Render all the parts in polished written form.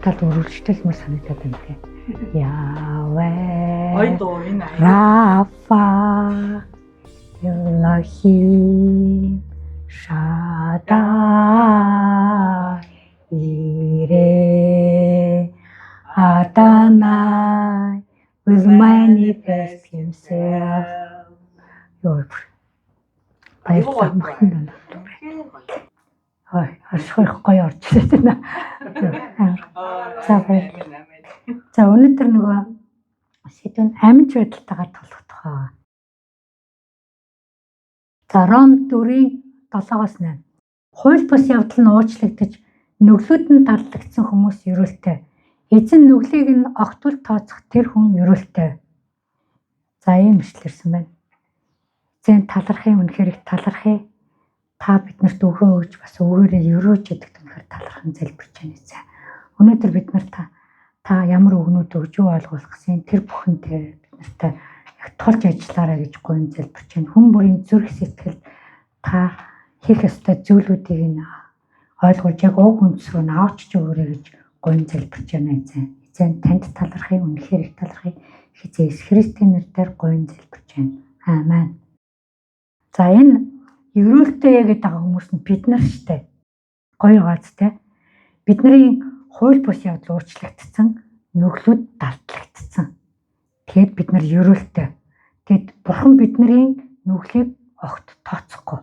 талд өрөвчлөлмөр санагдаад байна те. Явэ. Ой доо энэ Рафа. Элохим Shaddai. Ire Adonai will manifest himself. Йоо. Баярлалаа махна. Ой, ашиг гоё орж ирсэн байна. За өнөөдөр нөгөө сэдвэн амьд байдалтайгаар толгодох аа. За Ром 4:7-8. Хууль бус явдал нь уучлагдаж нүглүүд нь дарлагдсан хүмүүс ерөөлтэй. Эзэн нүглийг нь огтуул тооцох тэр хүн ерөөлтэй. За ийм ишлэрсэн байна. Эзэн талархын үнэхээр их талархъя. Та биднэрт өгөө өгж бас өгөөрэй ерөөж гэдэг үнэхээр талархан залбирч байна эзэн. Өнөөдөр бид нарт та ямар өгнүүд өгж юу ойлгуулах гэсэн тэр бүхэнтэй бид нартай их тулж ажиллаарай гэж гойн залбирч байна. Хүн бүрийн зүрх сэтгэл та хийх ёстой зүйлүүдийг нь ойлгуулж яг уг үндэс рүү навч өгөөрэй гэж гойн залбирч байна эзэн. Эзэн танд талархыг үнэхээр их талархыг эзэн Есүс Христийн нэрээр гойн залбирч байна. Аамен. За энэ ерөөлтэй гэдэг хүмүүс нь бид нар штэ. Гоё гаазтай. Бидний хууль бус явдал уучлагдсан, нүглүүд далдлагдсан. Тэгэд бид нар ерөөлтэй. Тэгэд Бурхан бидний нүглийг огт тооцохгүй.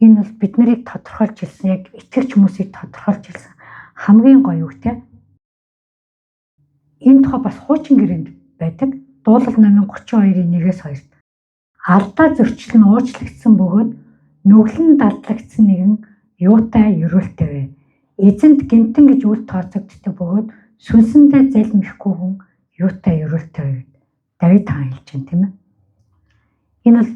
Энэ бол бид нарыг тодорхойлж хэлсэн, яг итгэгч хүмүүсийг тодорхойлж хэлсэн хамгийн гоё үг те. Энэ тухай бас хуучин гэрээнд байдаг. Дуулал номын 32:1-2. Алдаа зөрчил нь уучлагдсан бөгөөд нүглэн далдлагдсан нэгэн юутай ерөөлтэй вэ? Эзэнт гэмтэн гэж үл тооцогддог бөгөөд сүнсэндээ залмихгүй хүн юутай ерөөлтэй вэ? Давид хаан хэлж байна тийм ээ. Энэ бол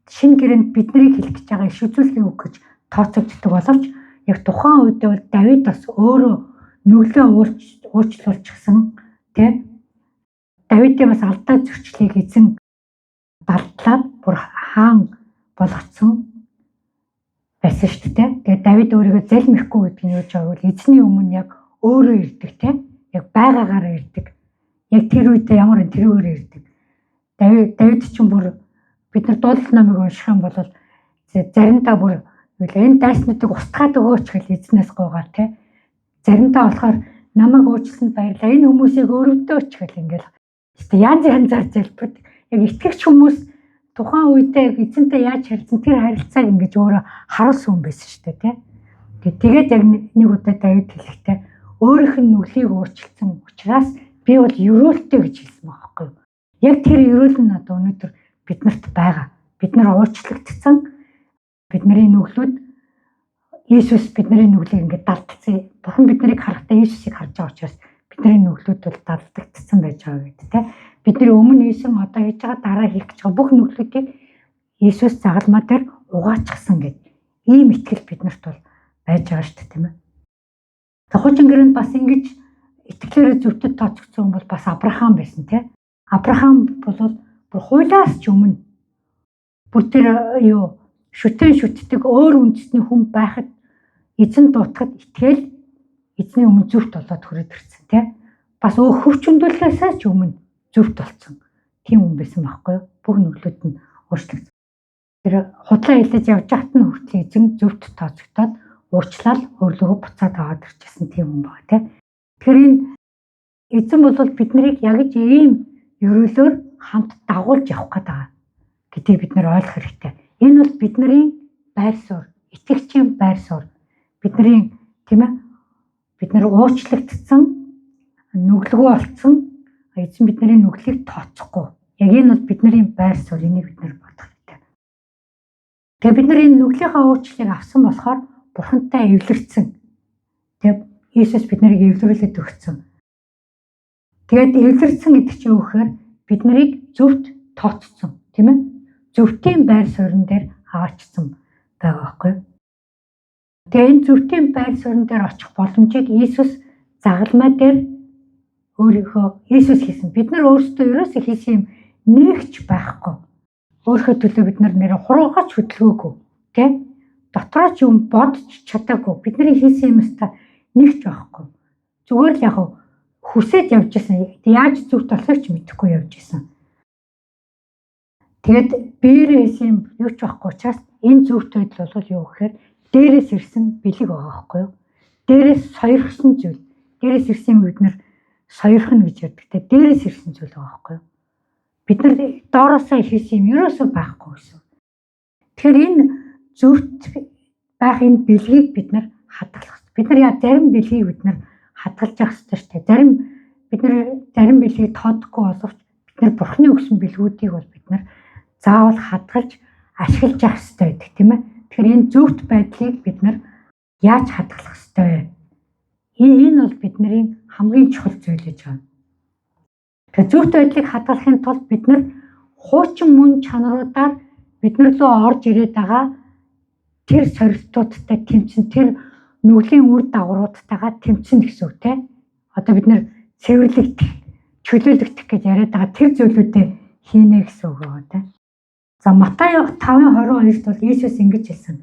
шинэ гэрээнд биднийг хэлэх гэж байгаа иш үзүүлгийн үг гэж тооцогддог боловч яг тухайн үед бол Давид бас өөрөө нүглээ уучлуулчихсан тийм. Давидын бас алдаа зөрчлийг эзэн далдлаад бүр хаан болгоцсон байсан шүү дээ. Тэгээд Давид өөрийгөө залмихгүй гэдэг нь юу ч байгаагүй эзний өмнө яг өөрөө ирдэг тийм. Яг байгаагаар ирдэг. Яг тэр үедээ ямар тэрүүгээр ирдэг. Давид ч бүр бид нар дуулал номыг унших юм бол заримдаа бүр энэ дайснуудыг устгаад өгөөч гэж эзнээс гуйгаа тий. Заримдаа болохоор намайг уучлсанд баярлалаа. Энэ хүмүүсийг өрөвдөөч гэж ингээл янз янзаар залбирд. Яг итгэгч хүмүүс тухайн үедээ эзэнтэй яаж харилцсан тэр харилцааг ингэж өөрөө харуулсан хүн байсан шүү дээ тий. Тэгээд яг нэг удаа Давид хэлэхдээ өөрийнх нь нүглийг уучлсан учраас би бол ерөөлтэй гэж хэлсэн байхгүй юу. Яг тэр ерөөл нь одоо өнөөдөр биднэрт байгаа. Бид нар уучлагдсан. Бидний нүглүүд Иесус бидний нүглийг ингээд далдсан. Бурхан биднийг харахтаа Иесусыг харж байгаа учраас бидний нүглүүд бол далдагдсан байж байгаа гэдэг тийм. Бидний өмнө ийсэн одоо хийж байгаа дараа хийх гэж байгаа бүх нүглүүдийг Иесус загалмаа дээр угаачихсан гэдэг. Ийм итгэл биднэрт бол байж байгаа шүү дээ тийм ээ. Хуучин гэрээнд бас ингэж итгэлээрээ зөвдөд тооцогдсон хүн бол бас Авраам байсан тийм. Авраам бол бүр хуулиас ч өмнө бүтээр шүтэн шүтдэг өөр үндэсний хүн байхад эзэн дуутахад итгэл эзний өмнө зөвхт болоод хүрээд ирсэн тийм. Бас хөвч өндөлгөөсөө ч өмнө зөвхт болсон. Тийм хүн байсан байхгүй юу? Бүх нүглүүд нь уучлагдсан. Тэр худлаа хэлэж явж хат нь хүртэл эзэн зөвхт тооцогдоод уучлал өөрлөгөө буцаад аваад ирчихсэн тийм хүн байгаа тийм. Тэгэхээр энэ эзэн бол биднийг яг ийм ерөөлөөр хамт дагуулж явах гэдэг гэдгийг бид нар ойлгох хэрэгтэй. Энэ бол бидний байр суурь, итгэгчийн байр суурь. Бидний тийм ээ бид нар уучлагдсан, нүглэгөө олцсон, эзэн бидний нүглийг тооцохгүй. Яг энэ бол бидний байр суурь, энийг бид нар бодох хэрэгтэй. Тэгээ бид нар энэ нүглийнхаа уучлалыг авсан болохоор Бурхантай эвлэрсэн. Тэгээ Иесус биднийг эвлэрүүлээд өгсөн. Тэгээд эвлэрсэн гэдэг чинь юу гэхээр бид нарыг зөвхт тооцсон, тийм ээ? Зөвхтийн байр суурин дээр аваачсан байгаа байхгүй юу? Тэгээ энэ зөвхтийн байр суурин дээр очих боломжийг Иесус загалмай дээр өөрийнхөө Иесус хийсэн. Бид нар өөрсдөө ерөөсөө хийсэн юм нэгч байхгүй. Өөрийнхөө төлөө бид нар нэр хуруугаач хөдөлгөөгүй, тийм? Дотроо ч юм бодч чадаагүй. Бидний хийсэн юмстай нэгч байхгүй. Зүгээр л яг хүсэж явж исэн. Яаж зүгт болохыг ч мэдэхгүй явж исэн. Тэгээд биеэрээ хийсэн юу ч байхгүй учраас энэ зүгт байдал бол юу гэхээр дээрээс ирсэн бэлэг байгаа байхгүй юу? Дээрээс сойрхсон зүйл. Дээрээс ирсэн бид нар сойрхно гэж ярьдаг. Тэгээд дээрээс ирсэн зүйл байгаа байхгүй юу? Бид нар доороосоо хийсэн юм ерөөсөө байхгүй гэсэн. Тэгэхээр энэ зүгт байх энэ бэлгийг бид нар хадгалах. Бид нар зарим бэлгийг бид нар хадгалж явах хэрэгтэй шүү дээ. Зарим бэлгийг тоодохгүй боловч бид нар Бурхны өгсөн бэлгүүдийг бол бид нар заавал хадгалж ашиглаж явах хэрэгтэй байдаг тийм ээ. Тэгэхээр энэ зүгт байдлыг бид нар яаж хадгалах хэрэгтэй вэ? Энэ бол бидний хамгийн чухал зүйл гэж байна. Тэгэхээр зүгт байдлыг хадгалахын тулд бид нар хуучин мөн чанаруудаар биднэр рүү орж ирээд байгаа тэр сорилтуудтай тэмцэн, тэр нүглийн үр дагавруудтайгаа тэмцэн гэсэн үг тийм. Одоо бид нэр цэвэрлэгдэх, чөлөөлөгдөх гэж яриад байгаа тэр зүйлүүдээ хийнэ гэсэн үг байна тийм. За Матай 5:22-т бол Иесус ингэж хэлсэн.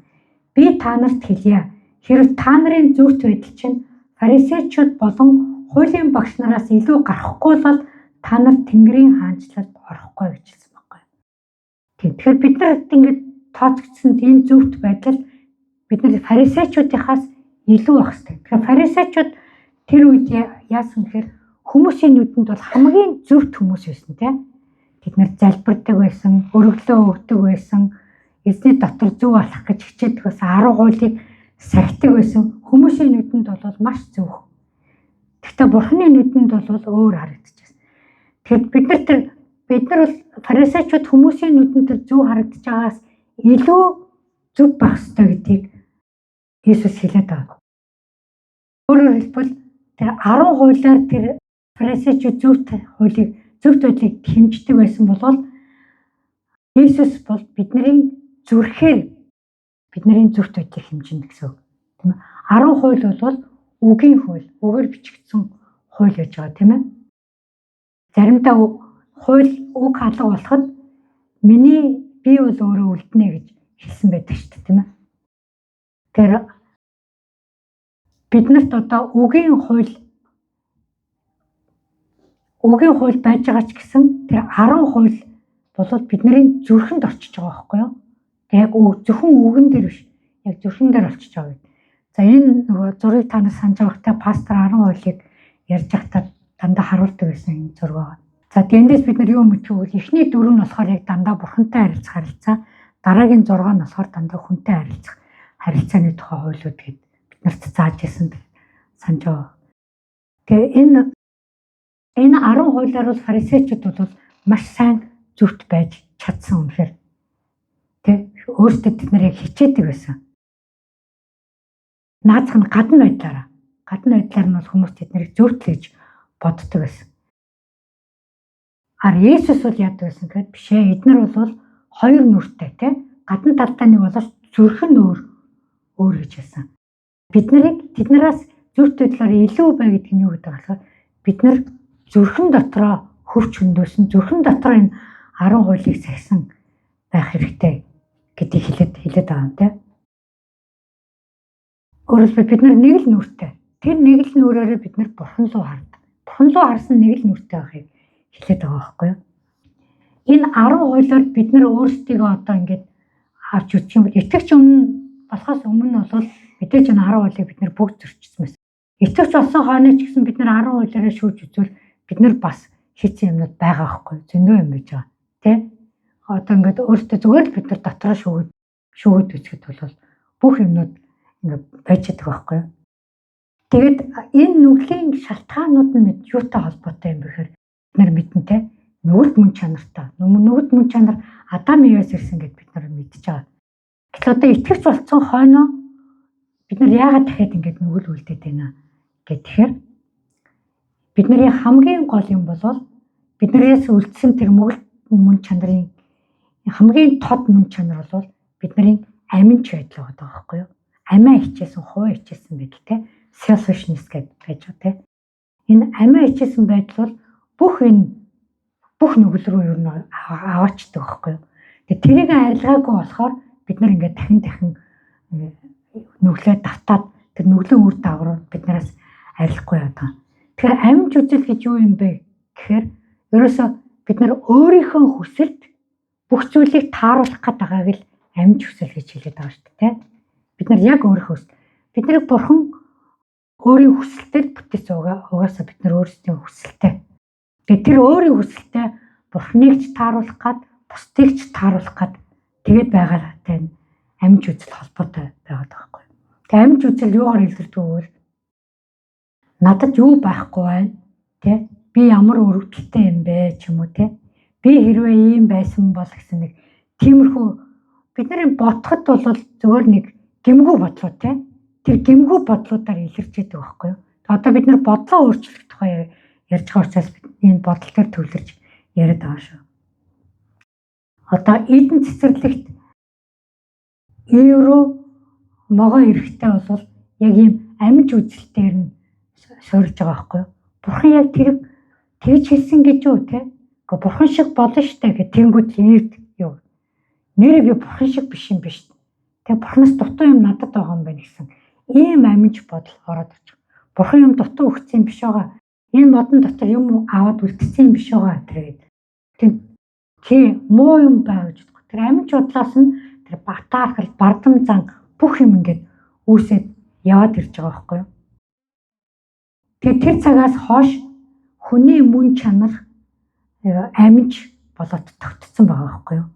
Би та нарт хэлье. Хэрэв та нарын зүгт байдал чинь фарисеучуд болон хуулийн багш нараас илүү гарахгүй бол та нар Тэнгэрийн хаанчлалд орохгүй гэж хэлсэн байна. Тэгэхээр бид нар ингэж тооцогдсон энэ зүгт байдал бид нар фарисеучуудынхаас илүү байх хэрэгтэй. Тэгэхээр фарисеучуд тэр үед яасан гэхээр хүмүүсийн нүдэнд бол хамгийн зөвхт хүмүүс байсан тийм. Бид нар залбирдаг байсан, өргөлөө өгдөг байсан, эзний дотор зөв болох гэж хичээдэг байсан, 10 хуулийг сахидаг байсан. Хүмүүсийн нүдэнд бол маш зөв. Гэхдээ Бурхны нүдэнд бол өөр харагдчихсан. Тэгэхээр бид нар бол фарисеучуд хүмүүсийн нүдэнд зөв харагдаж байгаас илүү зөв байх ёстой гэдгийг Иесус хэлээд байгаа. Өөрөөр хэлбэл тэр 10 хуулиар тэр фарисеучуд зөвхт байдлыг хэмждэг байсан бол Иесус бол бидний зүрхээр бидний зөвхт байдлыг хэмжинэ гэсэн үг. Тийм ээ. 10 хууль бол үгийн хууль, үгээр бичигдсэн хууль гэж байгаа тийм ээ. Заримдаа хууль үг алга болоход би бол өөрөө үлднэ гэж хэлсэн байдаг шүү дээ тийм ээ. Тэр биднэрт одоо үгийн хууль байж байгаа ч гэсэн тэр 10 хууль бол бидний зүрхэнд орчиж байгаа байхгүй юу? Тэгээ зөвхөн үгэн дээр биш, яг зүрхэн дээр олчиж байгаа гэдэг. За энэ нөгөө зургийг та нар санаж байгаатай пастор 10 хуулийг ярьж байхдаа дандаа харуулдаг байсан энэ зураг байна. За тэндээс бид нар юу мэдэх вэ? Эхний 4 нь болохоор яг дандаа бурхантай харилцах харилцаа, дараагийн 6 нь болохоор дандаа хүнтэй харилцах харилцааны тухай хуулиуд гээд бид нарт зааж ирсэн санаж байгаа. Тэгээ энэ 10 хуулиар бол фарисеучуд бол маш сайн зөвхт байж чадсан үнэхээр. Тэг өөрсдөө бид нарыг хичээдэг байсан. Наацх нь гадна байдлаар нь бол хүмүүс тэднийг зөвхт гэж боддог байсан. Иесус бол яадаг байсан гэхэд биш ээ. Эднэр бол хоёр нүртэй тийм. Гадна талдаа нэг болооч зүрх нь өөр гэж хэлсэн. Тэднээс зөвхт байдлаар илүү бай гэдэг нь юу гэдэг болохоор бид нар зүрхэн дотроо хөвч хөндөөсөн, зүрхэн дотор энэ 10 хуулийг сахисан байх хэрэгтэй гэдгийг хэлээд байгаа юм тийм. Өөрөлдвөл бид нар нэг л нүртэй. Тэр нэг л нүрээрээ бид нар бурхан руу хардаг. Бурхан руу харсан нэг л нүртэй байхыг хэлээд байгаа байхгүй юу? Энэ 10 хуулиар бид нар өөрсдийгөө одоо ингэж авч үзэх юм бол итгэвч болохоос өмнө бол мэдээж энэ 10 хуулийг бид нар бүгд зөрчсөн байсан. Итгэвч болсон хойно ч гэсэн бид нар 10 хуулиараа шүүж үзвэл бид нар бас хийсэн юмнууд байгаа байхгүй зөндөө юм байж байгаа тийм. Одоо ингээд өөртөө зүгээр л бид нар дотроо шүүгээд үзэхэд бол бүх юмнууд ингээд байж байгаа байхгүй. Тэгээд энэ нүглийн шалтгаанууд нь юутай холбоотой юм бэ гэхээр бид нар мэднэ нүгэл мөн чанартай. Нүгэл мөн чанар Адам Евээс ирсэн гэдээ бид нар мэдж байгаа. Гэтэл одоо итгэвч болсон хойно бид нар яагаад дахиад ингэж нүгэл үлдээд байна гэхээр бидний хамгийн гол юм бол биднээс үлдсэн тэр нүгэл мөн чанарын хамгийн тод мөн чанар бол бидний аминч байдал байгаа байхгүй юу? Амиа хичээсэн, хуваа хичээсэн байдал те selfishness гэж байж байгаа те. Энэ амиа хичээсэн байдал бол бүх нүгэл рүү ер нь аваачдаг байхгүй юу? Тэгээ тэрийг арилгаагүй болохоор бид нар ингээд дахин нүглээ давтаад тэр нүглийн үр дагавар биднээс арилахгүй одоо. Тэгэхээр амьд үзэл гэж юу юм бэ гэхээр ерөөсөө бид нар өөрийнхөө хүсэлд бүх зүйлийг тааруулах гээд байгааг л амьд хүсэл гэж хэлээд байгаа шүү дээ. Бид нар яг өөрийнхөө хүсэл. Бидний бурхан өөрийн хүсэлтэд бүтээсэн угаасаа бид нар өөрсдийн хүсэлтэй. Тэгээд тэр өөрийн хүсэлтэй бурханыг ч тааруулах гээд бусдыг ч тааруулах гээд тэгээд байгаатай амьд үзэл холбоотой байгаад байгаа байхгүй. Тэгээд амьд үзэл юугаар илэрдэг вэ? Надад юу байхгүй байна? Би ямар өрөвдөлтэй юм бэ ч юм уу би хэрвээ ийм байсан бол гэсэн нэг тиймэрхүү бидний бодоход бол зөвөр нэг гэмгүй бодлоо тэр гэмгүй бодлуудаар илэрч идэг байхгүй юу? Одоо бид нар бодлоо өөрчлөх тухай ярьж байгаа учраас бид энэ бодол төр төвлөрж яриад байгаа шүү. Одоо Эден цэцэрлэгт евро могоо эрэхтэй бол яг ийм амьд үзэлтээр нь суурилж байгаа байхгүй юу? Бурхан яг тэр тэгж хэлсэн гэж юу Гэхдээ бурхан шиг болно штэ гэх тэнгууд ийд юу. Нэрээ би бурхан шиг биш юм биш. Тэгээ бурханаас дутуу юм надад байгаа юм байна гэсэн. Ийм аминж бодол ороод ирж байгаа. Бурхан юм дутуу өгсөн биш байгаа. Энэ модон дотор юм аваад үлдсэн юм биш байгаа гэдэг. Тийм муу юм байгаа гэж боддог. Тэр аминж бодлоос нь тэр батаархал, бардам зан бүх юм ингээд үүсээд яваад ирж байгаа байхгүй юу? Тэгээ тэр цагаас хойш хүний мөн чанар аминж болоод тогтцсон байгаа байхгүй юу?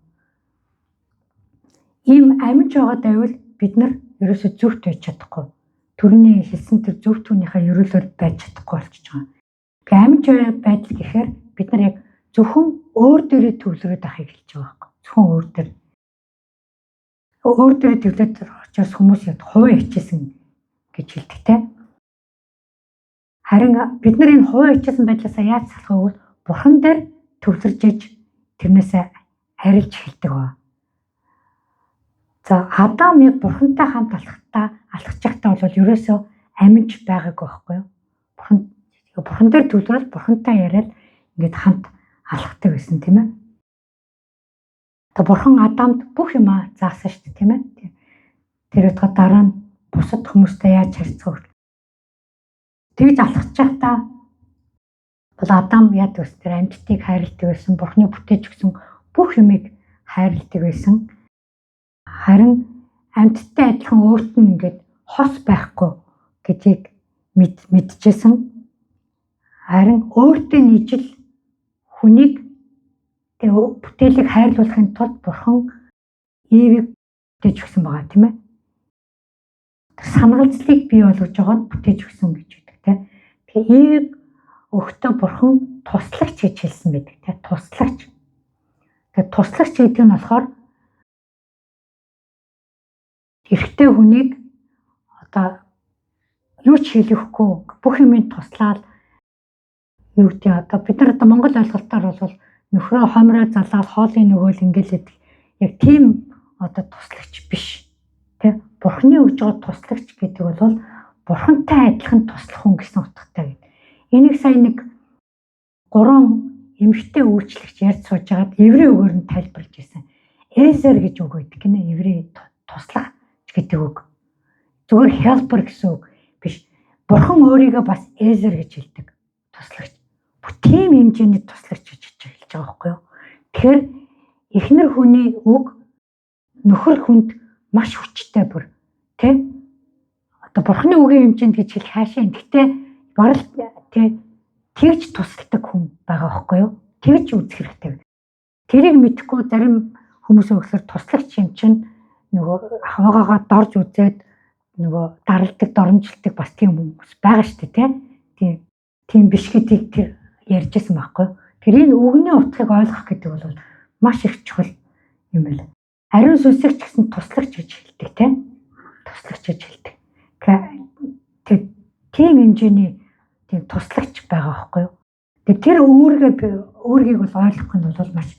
Ийм аминж байгаа байвал бид нар ерөөсөө зөвхт байж чадахгүй. Төрний хэлсэн тэр зөв түүнийхээ ерөөлөөр байж чадахгүй болчихж байгаа. Тэгээ аминж байдал гэхээр бид нар яг зөвхөн өөр дээрээ төвлөрөөд ахыг хэлж байгаа байхгүй. Зөвхөн өөр дээрээ төвлөрөөд очиос хүмүүс яд хуваа хичээсэн гэж хэлдэг те. Харин бид нар энэ хуваа хичээсэн байдлаасаа яаж салах вэ? Бурхан дээр төвлөрж иж тэрнээсээ арилж эхэлдэг ба. За Адам яг бурхантай хамт алхаж байхдаа бол ерөөсөө аминж байгаагүй байхгүй юу? Бурхан дээр төвлөрөл бурхантай яриад ингээд хамт алхдаг байсан тийм ээ. Тэгээ бурхан Адамд бүх юм заасан шүү дээ тийм ээ. Тэр удаа дараа нь бусад хүмүүстэй яаж харьцах вэ? Тэгж алхаж байхдаа бол Адам яд өс тэр амьтдыг хайрладаг байсан, бурхны бүтээж өгсөн бүх юмыг хайрладаг байсан. Харин амьтдтай адилхан өөрт нь ингээд хос байхгүй гэдгийг мэдчихсэн. Харин өөртөө нийжил хүнийг бүтээлийг хайрлуулахын тулд бурхан Евийг бүтээж өгсөн байгаа тийм ээ. Санагалцлыг бий болгож байгаа нь бүтээж өгсөн гэж үүдэг тийм. Тэгэхээр Евийг өгтөө бурхан туслагч гэж хэлсэн байдаг тийм. Туслагч. Тэгэхээр туслагч гэдэг нь болохоор эрэгтэй хүнийг одоо юу ч хэлэхгүй бүх юмыг туслаад юу гэдэг одоо бид нар одоо монгол ойлголтоор бол нөхрөө хомроо залаад хоолын нөгөөл ингээл яг тийм одоо туслагч биш тий. Бурхны өгж байгаа туслагч гэдэг бол бурхантай адилхан туслах хүн гэсэн утгатай гэдэг. Энийг сая нэг 3 эмэгтэй үйлчлэгч ярьж сууж байгаад еврей үгээр нь тайлбарлаж ирсэн. Эзер гэж үг байдаг гинэ еврей туслах гэдэг үг. Зүгээр helper гэсэн үг биш. Бурхан өөрийгөө бас эзер гэж хэлдэг. Туслагч. Тийм хэмжээний туслагч гэж хэлж байгаа байхгүй юу? Тэгэхээр эхнэр хүний үг нөхөр хүнд маш хүчтэй бүр тий. Одоо бурхны үгийн хэмжээнд гэж хэлэх хаашаа. Гэхдээ барал тий тэгж тусалдаг хүн байгаа байхгүй юу? Тэгж үзэх хэрэгтэй. Тэрийг мэдэхгүй зарим хүмүүс өгөхлөр туслагч юм чинь нөгөө хаваагаа дорж үзээд нөгөө даралдаг, доромжилдаг бас тийм хүмүүс байгаа шүү дээ тийм биш гэдгийг тэр ярьжсэн байхгүй. Тэр энэ үгний утгыг ойлгох гэдэг бол маш их чухал юм байна. Ариун сүнсийг ч гэсэн туслагч гэж хэлдэг тийм. Туслагч гэж хэлдэг. Тийм хэмжээний тийм туслагч байгаа байхгүй юу. Тэгээд тэр өөрийг бол ойлгох нь бол маш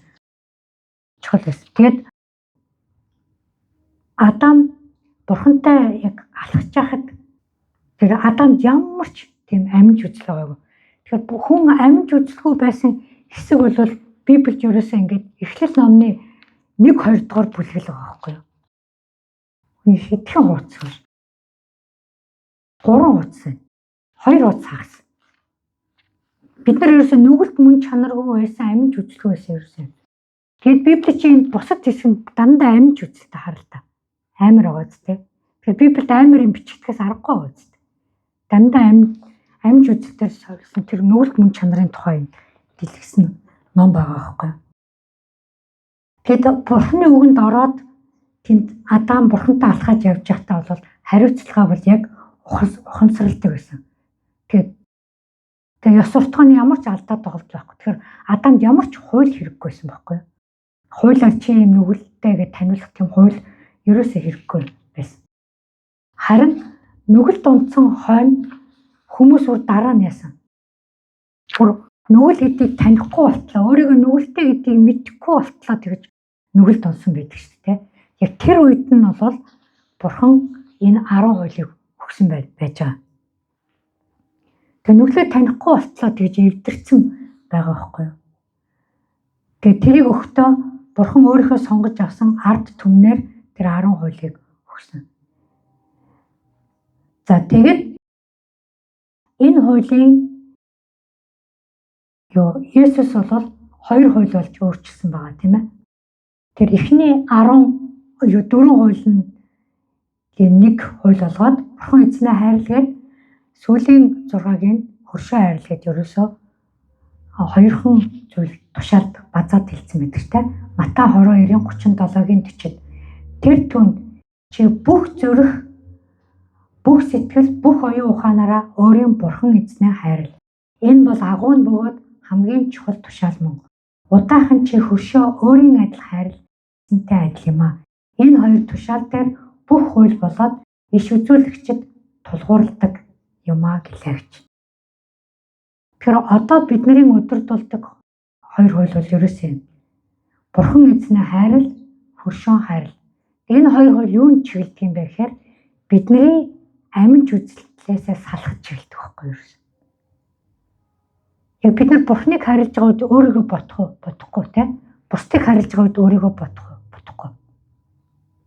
чухал байсан. Тэгээд Адам бурхантай яг алхаж байхад тэр Адамд ямар ч тийм аминж үзэл байгаагүй. Тэгэхээр хүн аминж үзэлгүй байсан хэсэг бол Библиэд ерөөсөө ингээд Эхлэл номны 1-2 дугаар бүлгэл байгаа байхгүй юу? Хэдхэн хуудас вэ? 3 хуудас. 2 удаа хагас. Бид нар ерөөсөө нүгэлт мөн чанаргүй байсан, аминж үзэлгүй байсан ерөөсөө. Тэгээд Библийн бусад хэсэг дандаа аминж үзэлтэй харалтай. Амар байгаа зү. Тэгэхээр Библиэд амар юм бичигдэхээс аргагүй байгаа зү. Дандаа аминж үзэлтээр сорьсон тэр нүгэлт мөн чанарын тухай дэлгэсэн ном байгаа байхгүй юу? Тэгээд Бурхны үгэнд ороод тэнд Адам Бурхантай алхаж явж байхдаа бол хариуцлага бол яг ухамсарладаг байсан. Тэгээд ёс суртахууны ямар ч алдаа тоглож байхгүй. Тэгэхээр Адамд ямар ч хууль хэрэггүй байсан байхгүй юу? Хуулиар чи юм нүгэлттэй гэж таниулах тийм хууль ерөөсөө хэрэггүй байсан. Харин нүгэлт унтсан хойно хүмүүс өөр дараа нь яасан. Нүгэл гэдгийг танихгүй болтлоо. Өөрийгөө нүгэлтэй гэдгийг мэдэхгүй болтлоо тэгж нүгэлт унсан байдаг шүү дээ. Яг тэр үед нь бол Бурхан энэ 10 хуулийг өгсөн байж байгаа. Тэгээ нүглээ танихгүй болтлоо тэгж эвдэрсэн байгаа байхгүй юу? Тэгээ тэрийг өгтөө Бурхан өөрийнхөө сонгож авсан ард түмнэр тэр 10 хуулийг өгсөн. За тэгээд энэ хуулийн Есүс бол 2 хууль болж өөрчилсөн байгаа тийм ээ. Тэр эхний 4 хууль нь нэг хууль болгоод Бурхан эзнээ хайрлагаад сүүлийн 6-ыг хөршөө хайрлагаад ерөөсөө 2хан зүйл тушаалд базаад хэлсэн байдаг те. Матай 22:37-гийн 40-д тэр түн чи бүх зүрх, бүх сэтгэл, бүх оюун ухаанаараа өөрийн Бурхан эзнээ хайрл. Энэ бол агуу нь бөгөөд хамгийн чухал тушаал мөн. Удаахан чи хөршөө өөрийн адил хайрл эзэнтэй адил юм аа. Энэ 2 тушаал дээр бүх хууль болоод иш үзүүлэгчд тулгуурладаг юм аа гэлээвч. Тэр одоо бидний өдөрдүүлдэг 2 хууль бол ерөөсөө юм. Бурхан эзнээ хайрл, хөршөө хайрл. Энэ 2 хууль юунд чиглэдэг юм бэ гэхээр бидний аминж үзэлтлээсээ салахж чиглэдэг байхгүй юу? Яг бид нар Бурханыг харилж байгаа үед өөрийгөө бодохгүй те. Бусдыг харилж байгаа үед өөрийгөө бодохгүй.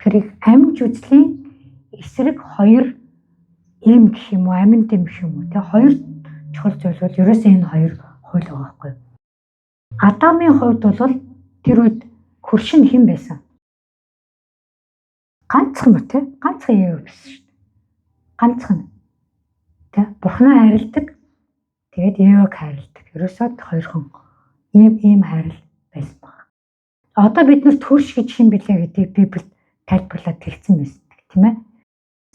Тэр аминж үзлийн эсрэг 2 юм гэх юм уу, аминд юм гэх юм уу те. 2 чухал зүйл бол ерөөсөө энэ 2 хууль байгаа байхгүй юу? Адамын хувьд бол тэр үед хөршин хэн байсан? Ганцхан мө те. Ганцхан яв байсан шүү дээ. Ганцхан те. Бурханаа хайрладаг. Тэгээд Еваг хайрладаг. Ерөөсөө 2хан ийм хайрал байсан баг. Одоо биднэрт хөрш гэж хэн билээ гэдгийг Библиэд тайлбарлаад хэлсэн байсан тийм ээ.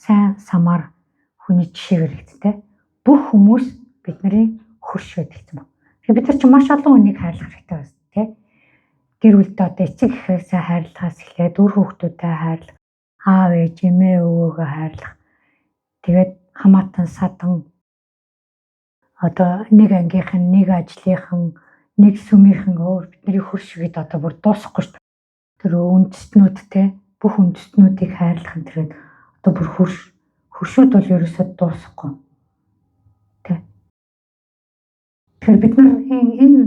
Сайн самар хүний жишээгээр хэлцтэй. Бүх хүмүүс бидний хөрш гэдэгсэн баг. Тэгэхээр бид нар ч маш олон хүнийг хайрлах хэрэгтэй байна тийм. Гэр бүлдээ одоо эцэг эхээсээ хайрлахаас эхлээд үр хүүхдүүдэд хайрлах, аав ээж, эмээ өвөөгөө хайрлах. Тэгээд хамаатан садан одоо нэг ангийнхан, нэг ажлынхан, нэг сүмийнхэн бидний хөрш гэдэг одоо бүр дуусахгүй шүү дээ. Тэр үндэстнүүдтэй бүх үндэстнүүдийг хайрлах нь тэгээд одоо бүр хөршүүд бол ерөөсөө дуусахгүй. Тэ. Тэгэхээр бид нар энэ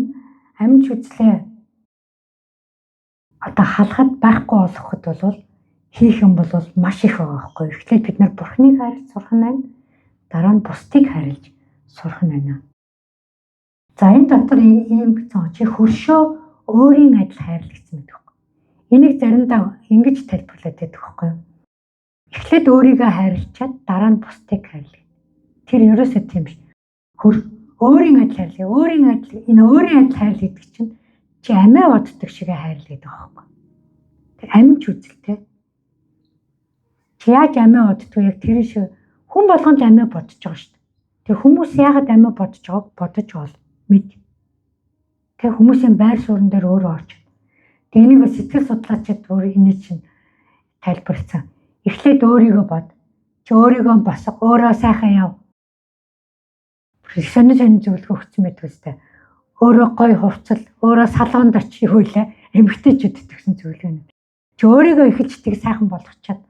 аминж үзлээ одоо халахад байхгүй болгоход бол хийх юм бол маш их байгаа байхгүй. Эхлээд бид нар Бурханыг хайрлаж сурах нь, дараа нь бусдыг хайрлаж сурах нь байна. За энэ дотор ийм гэсэн чи хөршөө өөрийн адил хайрл гэсэн байдаг байхгүй. Энийг заримдаа ингэж тайлбарлаад байдаг байхгүй юу? Эхлээд өөрийгөө хайрлчаад дараа нь бусдыг хайрлаа. Тэр ерөөсөө тийм биш. Өөрийн адил хайрлаа. Өөрийн адил энэ өөрийн адил хайрл гэдэг чинь чи амиа боддог шигээ хайрл гэдэг байхгүй. Тэг аминч үзэлтэй. Чи яаж амиа боддгоо яг тэр шиг хүн болгонд амиа бодож байгаа шүү дээ. Тэг хүмүүс яагаад амиа бодож байгааг бодож бол мэд. Тэг хүмүүсийн байр суурин дээр өөрөө орч. Тэг энийг сэтгэл судлаачид өөр энэ чинь тайлбарласан. Эхлээд өөрийгөө бод. Чи өөрийгөө босго, өөрөө сайхан яв. Сонин зөвлөгөө өгсөн байдаг үстэй. Өөрөө гой хувцал, өөрөө салганд очиж хөлөө эмгтээчүүд гэсэн зөвлөгөө. Чи өөрийгөө эхэлж тийг сайхан болгочоод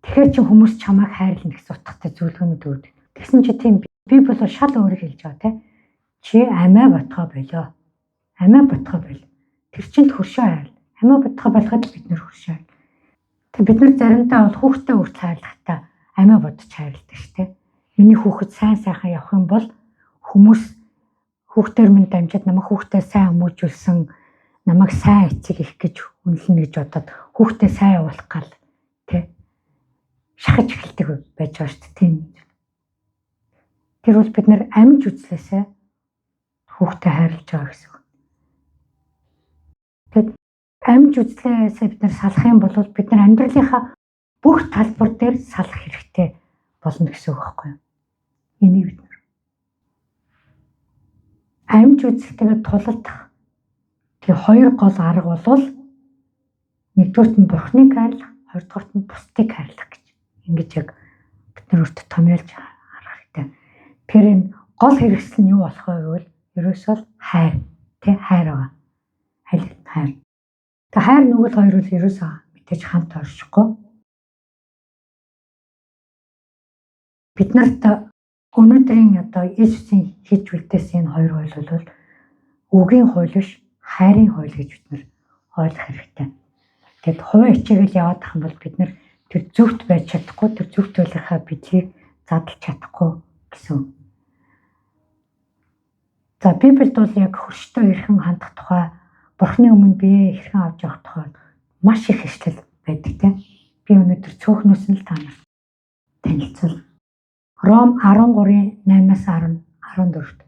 тэгэхээр чи хүмүүс чамайг хайрлна гэсэн утгатай зөвлөгөөнүүд өгдөг. Тэгсэн чи тийм би бол шал өөрийг хэлж байгаа те. Чи амиа ботгоо болоо. Амиа ботгоо бол. Тэр чинь хөршөө хайрл. Амиа ботгоо болгоход бид нэр хөршөө. Тэг бид нар заримдаа бол хүүхдээ хүртэл хайрлахтаа амиа бодож хайрладаг шүү те. миний хүүхэд сайн сайхан явах юм бол хүмүүс хүүхдээр минь дамжаад намайг хүүхдээ сайн хүмүүжүүлсэн, намайг сайн эцэг их гэж үнэлнэ гэж бодоод хүүхдээ сайн явуулах гал тий шахаж эхэлдэг байж байгаа шүү дээ. Тэр бол бид нэр амьд үзлээсээ хүүхдээ хайрлаж байгаа гэсэн үг. Тэгэд амьд үзлээсээ бид нар салах юм бол бид нар амьдралынхаа бүх талбар дээр салах хэрэгтэй болно гэсэн үг байхгүй юу? Энийг бид нар амьд үзэлтэйгээ тулалдах тэг хоёр гол арга бол нэгдүгürt нь Бурхныг хайрлах, хоёрдугаарт нь бусдыг хайрлах гэж. Ингэж яг бид нар өөртөө томьёолж харах хэрэгтэй. Тэгэхээр энэ гол хэрэгсэл нь юу болох вэ гэвэл ерөөсөө хайр, тэг хайр байгаа. Хайр. Тэг хайр нүгэл хоёр бол ерөөсөө мэдээж хамт оршихгүй. Бид нарт өнөөдрийн одоо Иесусийн хийж үлдээсэн энэ хоёр хууль бол үгийн хууль биш, хайрын хууль гэж бид нар ойлгох хэрэгтэй. Тэгэд хувийн хичээгэл яваад ах юм бол бид нар тэр зөвхт байж чадахгүй, тэр зөвхт байлынхаа бидлийг задлж чадахгүй гэсэн. За Библиэд бол яг хөрштэй хэрхэн хандах тухай, Бурхны өмнө бие хэрхэн авч явах тухай маш их хэвшлэл байдаг тийм. Би өнөөдөр цөөхнөөс нь л та нарт танилцуул. Ром 13:8-14.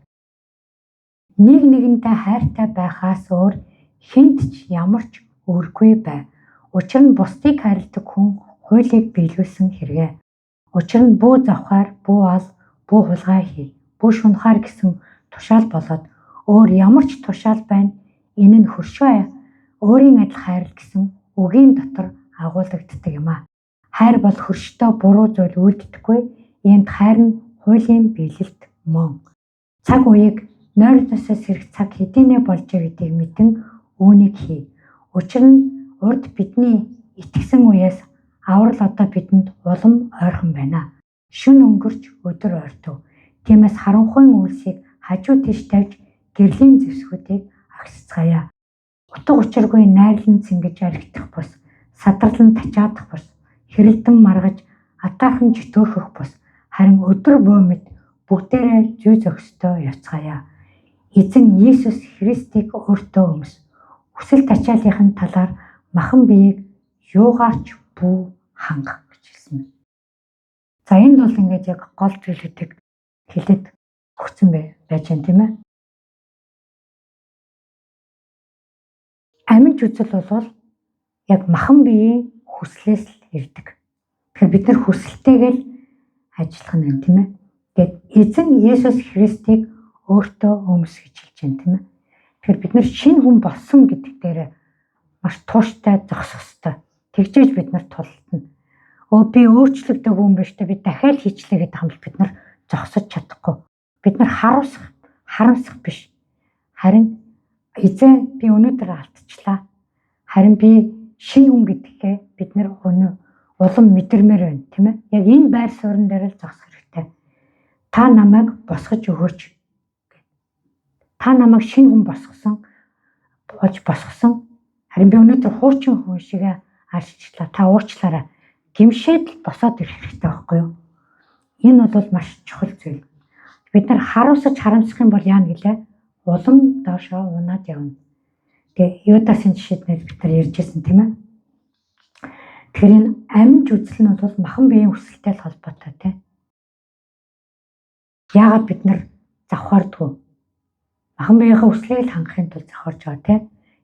Нэг нэгэнтэй хайртай байхаас өөр хэнд ч ямар ч өөргүй бай. Учир нь бусдыг хайрладаг хүн хуулийг биелүүлсэн хэрэгэ. Учир нь бүү завхаар, бүү ал, бүү хулгай хий, бүү шунхаар гэсэн тушаал болоод өөр ямар ч тушаал байна. Энэ нь хөршөө өөрийн адил хайр гэсэн үгийн дотор агуулгаддаг юм а. Хайр бол хөрштэй буруу зүйл үйлддэггүй. Иймд хайр нь хуулийн биелэлт мөн. Цаг үеийг нойрносоо сэрэх цаг хэдийнэ болж гэдгийг мэдэн үүнийг хий. Учир нь урд бидний итгэсэн үеэс аврал одоо бидэнд улам ойрхон байна. Шүн өнгөрч өдөр ойртов. Тиймээс харанхуйн үйлсийг хажуу тийш тавьж гэрлийн зэвсгүүдийг агсцгаая. Утга учиргүй найрлан цэнгэж архитах бус, садралан тачаадах бус, хэрэлдэн маргаж атаахан житөөрхөх бус. Харин өдөр бөө мэд бүгдээрээ зүй зохистой явцгаая. Эзэн Иесус Христийг өөртөө өмс. Хүсэл тачааллын талаар махан биеийг юугаарч бүү хангах гэж хэлсэн байна. За энд бол ингээд яг гол зүйлүүдийг хэлээд өгсөн байж байна тийм ээ. Амьд үзэл бол яг махан биеийн хүслээс л ирдэг. Тэгэхээр бид нар хүсэлтэйгээр ажиллах нь тийм ээ. Тэгээд эзэн Иесус Христийг өөртөө өмс гэж хэлж байна тийм ээ. Тэгэхээр бид нар шинэ хүн болсон гэдэг дээр маш тууштай зогсох ёстой. Тэгжээж бид нар тултна. Би өөрчлөгдөв хүн биш та би дахиад хийчлээ гэдэг хамт бид нар зогсож чадахгүй. Бид нар харамсах биш. Харин эзэн би өнөөдөр алдчихлаа. Харин би шинэ хүн гэдгээ бид нар улам мэдэрмээр байна тийм ээ. Яг энэ байр суурин дээр л зогсох хэрэгтэй. Та намайг босгож өгөөч. Та намайг шинэ хүн босгосон. Харин би өнөөдөр хуучин хүн шигээ арччлаа. Та уучлаарай. Гимшээд л босоод ирэх хэрэгтэй байхгүй юу? Энэ бол маш чухал зүйл. Бид нар харамсах юм бол яана гэлээ? Улам доошоо унаад явна. Тэгээ Юдасын жишээд бид нар ярьжсэн тийм ээ. Тэгэхээр энэ амьд үзэл нь бол махан биеийн хүсэлтэй холбоотой тийм. Яагаад бид нар завхаардгүй? Махан биеийнхээ хүслийг л хангахын тулд завхарж байгаа тийм.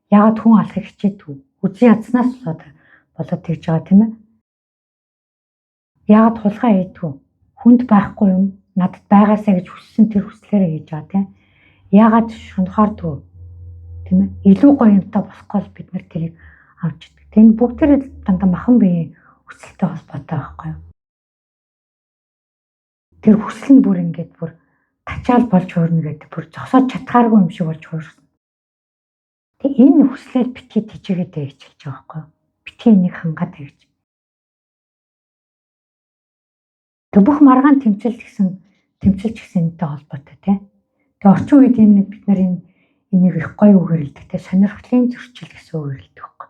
Яагаад хүн алхах хичээдгүй? Үзий ядснаас болоод тэгж байгаа тийм ээ. Яагаад хулгай хийдгүй? Хүнд байхгүй юм надад байгаасаа гэж хүссэн тэр хүслээрээ хийж байгаа тийм. Яагаад шунхаардгүй? Тийм ээ. Илүү гоё юмтай болохгүй бид нар тэрийг авч идэх. Энэ бүгдээрээ дандаа махан биеийн хүсэлтэй холбоотой байхгүй юу? Тэр хүсэл нь бүр ингээд бүр тачаал болж хуурна гэдэг бүр зогсоод чадхааргүй юм шиг болж хуурсан. Тэг энэ хүслээр битгий тижээгээд гэж хэлж байгаа байхгүй юу? Битгий энийг хангаад гэж. Тэг бүх маргаан тэмцэлч гэсэн энэтэй холбоотой тийм. Тэг орчин үед энэ бид нар энийг их гоё үгээр хэлдэг тийм сонирхлын зөрчил гэсэн үгээр хэлдэг байхгүй.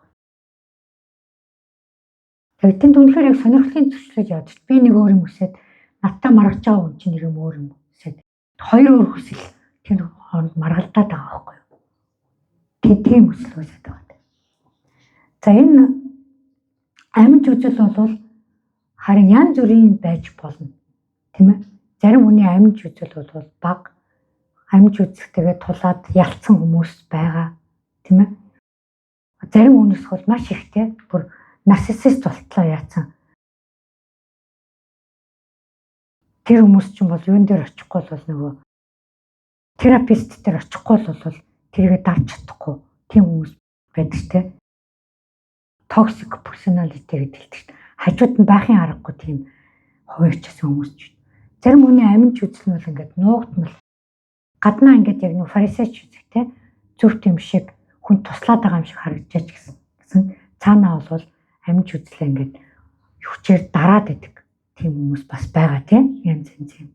Тэг тэнд үнэхээр яг сонирхлын зөрчлөж яваад би нэг өөр юм хүсээд надтай маргаж байгаа хүн чинь нэг юм өөр юм гэсэд хоёр өөр хүсэл тэр хооронд маргалдаад байгаа байхгүй юу. Тийм хүсэл үүсэж байгаа. За энэ амьд үзэл бол харин янз бүрийн байж болно. Тийм ээ. Зарим хүний амьд үзэл бол бага амьд үзэлтэйгээ тулаад ялцсан хүмүүс байгаа. Тийм ээ. Зарим хүнээс бол маш ихтэй бүр нарциссист болтлоо яатсан. Тэр хүмүүс ч юм бол юун дээр очихгүй бол нөгөө терапевт дээр очихгүй бол тэргээ дарж чадахгүй тийм хүмүүс байдаг те. Toxic personality гэдэг чинь хажууд нь байхын аргагүй тийм хуваарчсан хүмүүс ч. Зарим хүний амьд үзэл нь бол ингээд нуугдмал гаднаа ингээд яг нэг фарисеч үзэг те зүрх тийм шиг хүн туслаад байгаа юм шиг харагдаж гэсэн цаанаа бол амьд үзлээ ингээд хүчээр дараад идэг тийм хүмүүс бас байгаа тийм янз янз.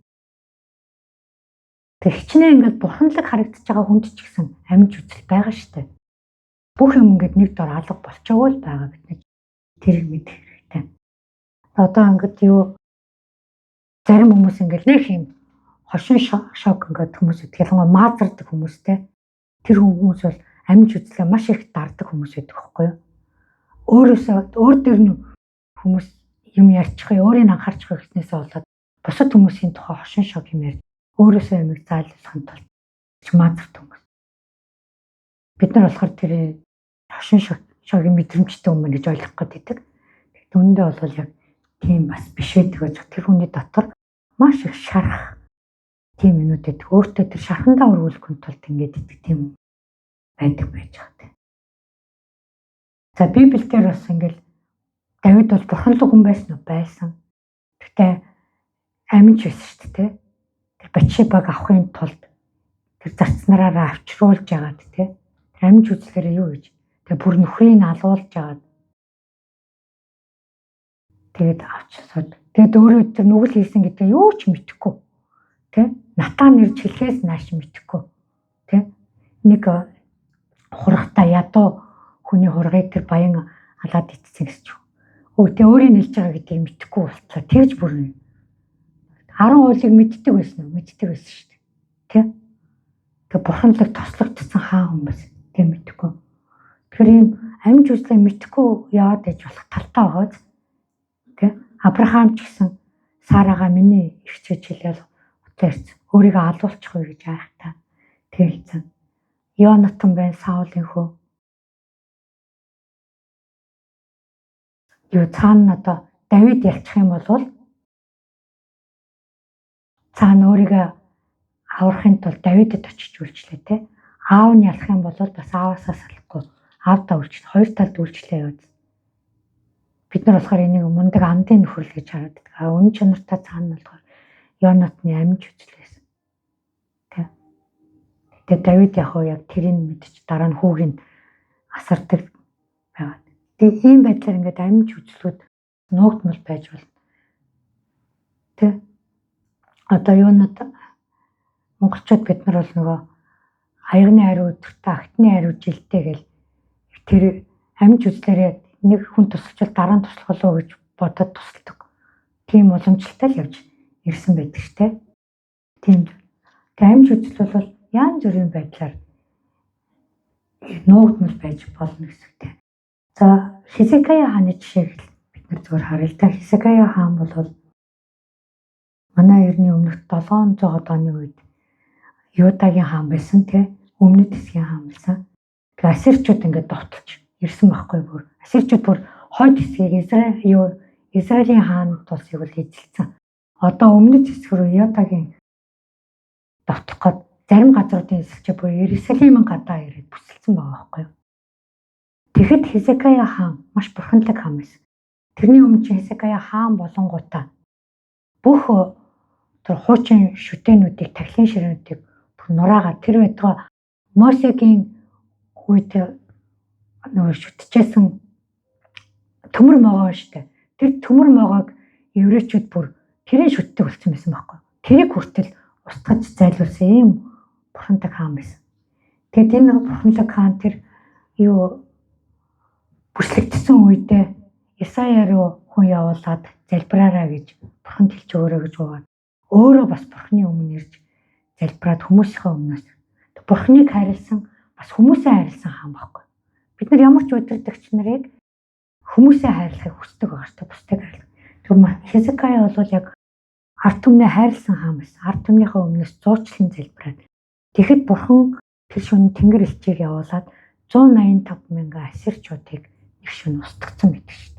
Тэг хичнээн ингээд бурханлаг харагдаж байгаа хүнд ч гэсэн амьд үзэл байгаа штэ. Бүх юм ингээд нэг дор алга болчоогүй л байгаа бид тэрийг мэдэх хэрэгтэй. Одоо ингээд юу зарим хүмүүс ингээд нэг юм хошин шок ингээд хүмүүс ялангуяа маазардаг хүмүүстэй тэр хүмүүс бол амьд үзлээ маш их дардаг хүмүүс байдаг байхгүй юу. Өөрөөсөө өөр дээр нь хүмүүс юм ярьчих, өөрийг анхаарчих гэснээсээ болоод бусад хүмүүсийн тухай хошин шок юм ярьж өөрөөсөө юмыг зайлуулахын тулд маазардаг хүмүүс. Бид нар болохоор тэр хошин шогийн мэдрэмжтэй хүмүүс гэж ойлгох гэдэг. Түүндээ бол яг тийм бас биш байдаг гэж тэр хүний дотор маш их шарах тийм юмнуудад өөртөө тэр шархандаа өргүүлэхүн тулд ингэж идэг тийм байдаг байж байгаа. За Библиэлд бас ингээл Давид бол бурханлаг хүн байсан уу? Байсан. Гэхдээ аминч байсан шүү дээ. Тэр Батшебаг авахын тулд тэр зарцнараараа авчруулж яагаад те. Тэр аминч үзлээрээ юу гэж? Тэр бүр нөхрийг алуулж яагаад. Тэгээд авчсаад. Тэгээд өөрөө тэр нүгэл хийсэн гэдэг юу ч мэдэхгүй. Тэ? Натан нэрж хэлхээс нааш мэдэхгүй. Тэ? Нэг хургата ядуу хүний хургыг тэр баян алаад ицсэн гэж. Тэгээ өөрийн нэлж байгаа гэдгийг мэдэхгүй болтлоо. Тэгж бүрнэ. 10 уулыг мэддэг байсан уу? Мэддэг байсан шүү дээ. Тэ? Тэгээ бурханлаг тослогдсон хаан хүн бас тэг мэдэхгүй. Тэгэхээр ийм амьд үзлээ мэдэхгүй яваад иж болох талтай байгаа. Тэ? Авраам ч гэсэн Сарагаа миний ихч гэж хэлээл утаарч өөрийгөө алуулчих уу гэж айхтаа тэгэлцэн. Йонатан байн Саулын хөө. Юу цаана одоо Давид ялчих юм бол цаана өөрийгөө аврахын тулд Давидэд очиж үйлчлээ те. Аав нь ялах юм бол бас ааваасаа салахгүй аавдаа үйлчлээ. Хоёр талд үйлчлээ яваад. Бид нар болохоор энийг мундаг андын нөхөрлөл гэж хараад байгаа. Үнэн чанартай цаана болохоор Йонатны амьд үзлээс. Тэ. Тэгээ Давид яг тэрийг мэдчих дараа нь хүүгийн асардаг байгаа. Тэгээ ийм байдлаар ингээд амьд үзлүүд нуугдмал байж болно. Тэ. Одоо Йонат монголчууд бид нар бол нөгөө аягны ариу өдөртөө агтны ариу жилдээ гэл тэр амьд үзлээрээ нэг хүн тусалчвал дараа нь туслах болов гэж бодоод тусалдаг. Тийм уламжлалтай л явж ирсэн байдаг штэ. Тийм. Тэгээ амьд үзэл бол янз бүрийн байдлаар нуугдмал байж болно гэсэгтэй. За Хизкия хааны жишээг бид нар зөвхөн харъя л да. Хизкия хаан бол манай эртний өмнөх 700 оны үед Юдагийн хаан байсан тий. Өмнөд хэсгийн хаан байсан. Тэгээ Ассирчууд ингээд довтолж ирсэн байхгүй бүр. Ассирчууд бүр хойд хэсгийг Израилийн хаан тусыг бол эзэлсэн. Одоо өмнөд хэсэг рүү Юдагийн довтлох гээд зарим газруудын эсэлч бүр Иерусалимын гадаа ирээд бүсэлсэн байгаа байхгүй юу. Тэгэхэд Хизкия хаан маш бурханлаг хаан байсан. Тэрний өмнө чи Хизкия хаан болонгуудаа бүх тэр хуучин шүтээнүүдийг, тахилын ширээнүүдийг бүр нураагаад тэр байтугай Мосегийн үед нөгөө шүтчихсэн төмөр могоо штэ. Тэр төмөр могоог еврейчүүд бүр тэрийн шүтдэг болсон байсан байхгүй. Тэрийг хүртэл устгаж зайлуулсан ийм бурханлаг хаан байсан. Тэгэд энэ бурханлаг хаан тэр юу бүслэгдсэн үедээ Исая руу хүн явуулаад залбираарай гэж бурханд хэлж өгөөрэй гэж буугаад өөрөө бас бурханы өмнө ирж залбираад хүмүүсийнхээ өмнөөс бурханыг хайрлсан бас хүмүүсээ хайрлсан хаан байхгүй. Бид нар ямар ч удирдагч нарыг хүмүүсээ хайрлахыг хүсдэг байгаа шүү дээ. Бусдыг хайрлах. Тэгвэл Хизкия бол яг ард түмнээ хайрлсан хаан байсан. Ард түмнийхээ өмнөөс зуучлан залбираад тэгэхэд бурхан тэр шөнө тэнгэр элчийг явуулаад 185 мянган ассирчуудыг нэг шөнө устгацсан гэдэг шүү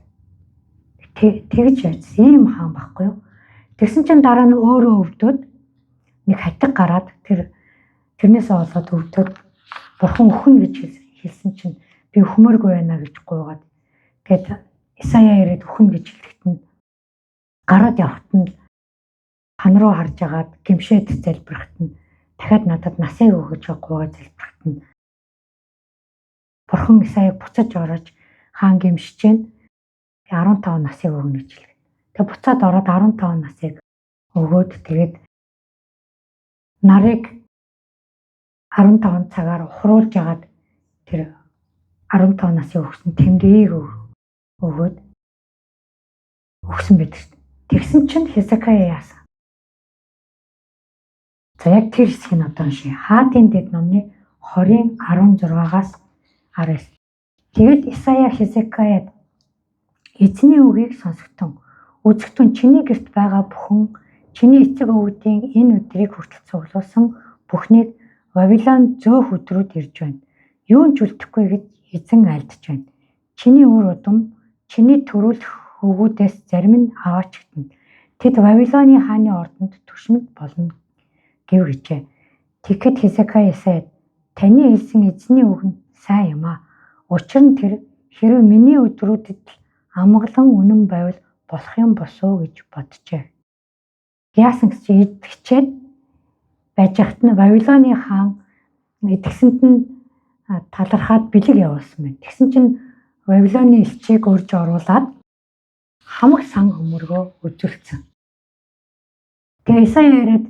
дээ. Тэгж яасан ийм хаан байхгүй юу? Тэгсэн чинь дараа нь өөрөө өвдөд нэг хатиг гараад тэрнээсээ болоод өвдөд бурхан өхөн гэж хэлсэн чинь би өхмөргүй байна гэж гуйгаад тэгээд Исая ирээд өхөн гэж хэлэхэд нь гараад явахт нь хан руу харж агаад гимшээд залбирахт нь дахиад надад насыг өгөж гуйгаад залбирахт нь бурхан Исаяг буцаж орож хаан гимшиж гэн 15 насыг өгнө гэж хэлээ. Тэгээд буцаад ороод 15 насыг өгөөд тэгээд нарыг 15 цагаар ухруулж агаад тэр 15 насыг өгсөн тэмдэгийг өгөөд өгсөн байдаг шүү дээ. Тэгсэн чинь Хизкия яасан? За яг тэр хэсгийг одоо уншия. Хаадын дэд номны 20:16-аас 19. Тэгэд Исая Хизкияд эзний үгийг сонсогдсон. Үзэгтэн чиний гэрт байгаа бүхэн чиний эцэг өвгдийн энэ өдрийг хүртэл цуглуулсан бүхнийг Вавилон зөөх өдрүүд ирж байна. Юун ч үлдэхгүй гэж эзэн альдж байна. Чиний үр удам, чиний төрүүлэх хөвгүүдээс зарим нь аваачигдана. Тэд Вавилоны хааны ордонд түшмэд болно гэв гэжээ. Тэгэхэд Хизкия Исаяд таны хэлсэн эзний үг нь сайн юм аа. Учир нь тэр хэрвээ миний өдрүүдэд амгалан үнэн байвал болох юм босоо гэж боджээ. Яасан гэж идэгчээд байж хат нь Вавилоны хаан идэгсэнд нь талархаад бэлэг явуулсан байна. Тэгсэн чинь Вавилоны элчийг урьж оруулаад хамаг сан хөмөргөө үзүүлсэн. Тэгээ Исая яриад